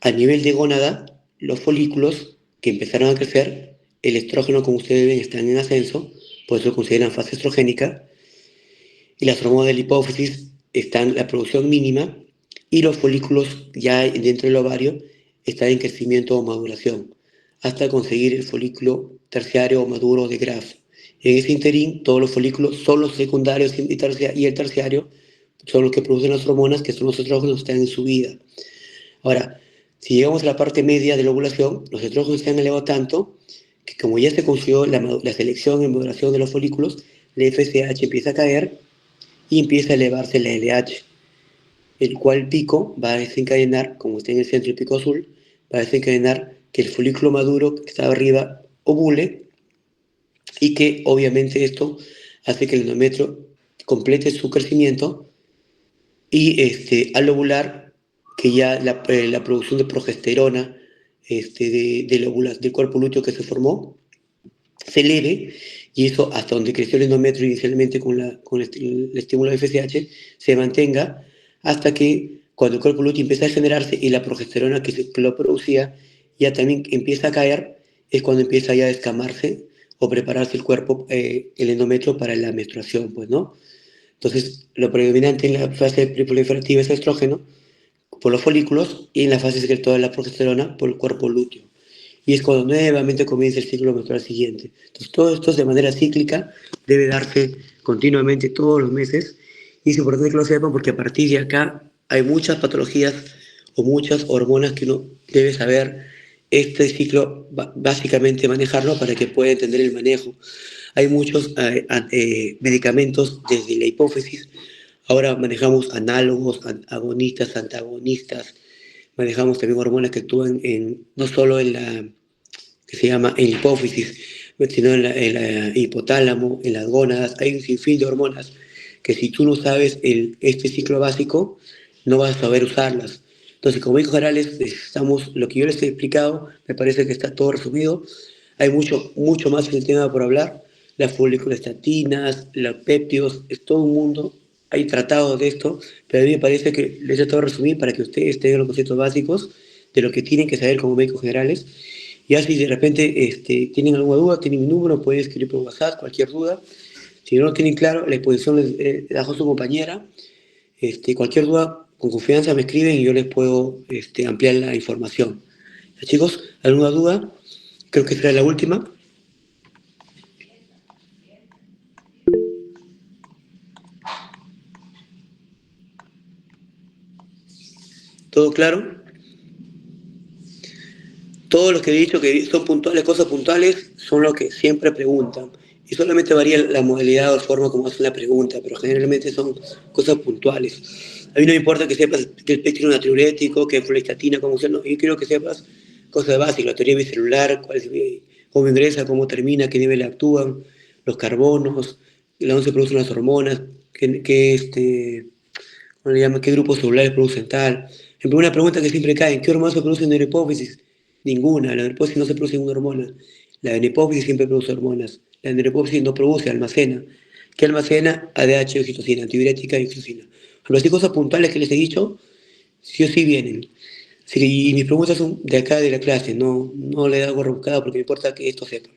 A nivel de gónada, los folículos que empezaron a crecer, el estrógeno, como ustedes ven, están en ascenso, por eso lo consideran fase estrogénica, y las hormonas de la hipófisis están en la producción mínima, y los folículos ya dentro del ovario están en crecimiento o maduración, hasta conseguir el folículo terciario o maduro de Graf. En ese interín, todos los folículos son los secundarios y el terciario son los que producen las hormonas, que son los estrógenos, que están en su vida. Ahora, si llegamos a la parte media de la ovulación, los estrógenos se han elevado tanto que, como ya se consiguió la selección en maduración de los folículos, la FSH empieza a caer y empieza a elevarse la LH, el cual pico va a desencadenar, como está en el centro del pico azul, va a desencadenar que el folículo maduro que está arriba ovule, y que obviamente esto hace que el endometrio complete su crecimiento, y al ovular, que ya la producción de progesterona del cuerpo lúteo que se formó se eleve, y eso hasta donde creció el endometrio inicialmente con el estímulo de FSH se mantenga, hasta que cuando el cuerpo lúteo empieza a generarse y la progesterona que lo producía ya también empieza a caer, es cuando empieza ya a descamarse o prepararse el cuerpo, el endometrio, para la menstruación, pues, ¿no? Entonces, lo predominante en la fase proliferativa es el estrógeno por los folículos, y en la fase secretora la progesterona por el cuerpo lúteo. Y es cuando nuevamente comienza el ciclo menstrual siguiente. Entonces, todo esto es de manera cíclica, debe darse continuamente todos los meses, y es importante que lo sepan porque a partir de acá hay muchas patologías o muchas hormonas que uno debe saber este ciclo, básicamente manejarlo para que pueda entender el manejo. Hay muchos medicamentos desde la hipófisis. Ahora manejamos análogos, agonistas, antagonistas. Manejamos también hormonas que actúan no solo en la que se llama en hipófisis, sino en la hipotálamo, en las gónadas. Hay un sinfín de hormonas que, si tú no sabes este ciclo básico, no vas a saber usarlas. Entonces, como médicos generales, necesitamos lo que yo les he explicado. Me parece que está todo resumido. Hay mucho, mucho más en el tema por hablar. Las foliculestatinas, los péptidos, es todo un mundo. Hay tratados de esto, pero a mí me parece que les he tratado de resumir para que ustedes tengan los conceptos básicos de lo que tienen que saber como médicos generales. Ya si de repente tienen alguna duda, tienen mi número, pueden escribir por WhatsApp, cualquier duda. Si no lo tienen claro, la exposición les dejo a su compañera. Cualquier duda, con confianza me escriben y yo les puedo ampliar la información. ¿Ya, chicos? ¿Alguna duda? Creo que será la última. ¿Todo claro? Todos los que he dicho que son puntuales, cosas puntuales, son los que siempre preguntan. Y solamente varía la modalidad o forma como hacen la pregunta, pero generalmente son cosas puntuales. A mí no me importa que sepas que el espectro natriurético, que es fluoxetina, cómo se, no, yo quiero que sepas cosas básicas, la teoría bicelular, cómo ingresa, cómo termina, qué nivel actúan, los carbonos, dónde se producen las hormonas, ¿cómo le llaman? ¿Qué grupos celulares producen tal? Una pregunta que siempre cae: ¿qué hormonas se producen en la hipófisis? Ninguna. La hipófisis no se produce ninguna hormona. La hipófisis siempre produce hormonas. La hipófisis no produce, almacena. ¿Qué almacena? ADH, oxitocina, antidiurética y oxitocina. Pero así, cosas puntuales que les he dicho, sí o sí vienen. Así que, y mis preguntas son de acá de la clase, no le hago rebuscada porque me importa que esto sepa.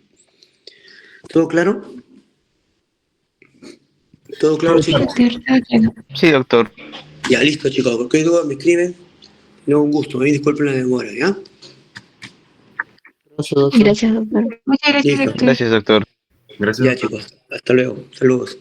¿Todo claro? ¿Todo claro, chicos? Sí, doctor. Ya, listo, chicos. Cualquier duda me escriben. No, un gusto. Disculpen la demora, ¿ya? Gracias, doctor. Gracias, doctor. Muchas gracias, Listo. doctor. Gracias, doctor. Gracias, Ya, doctor. chicos. Hasta luego. Saludos.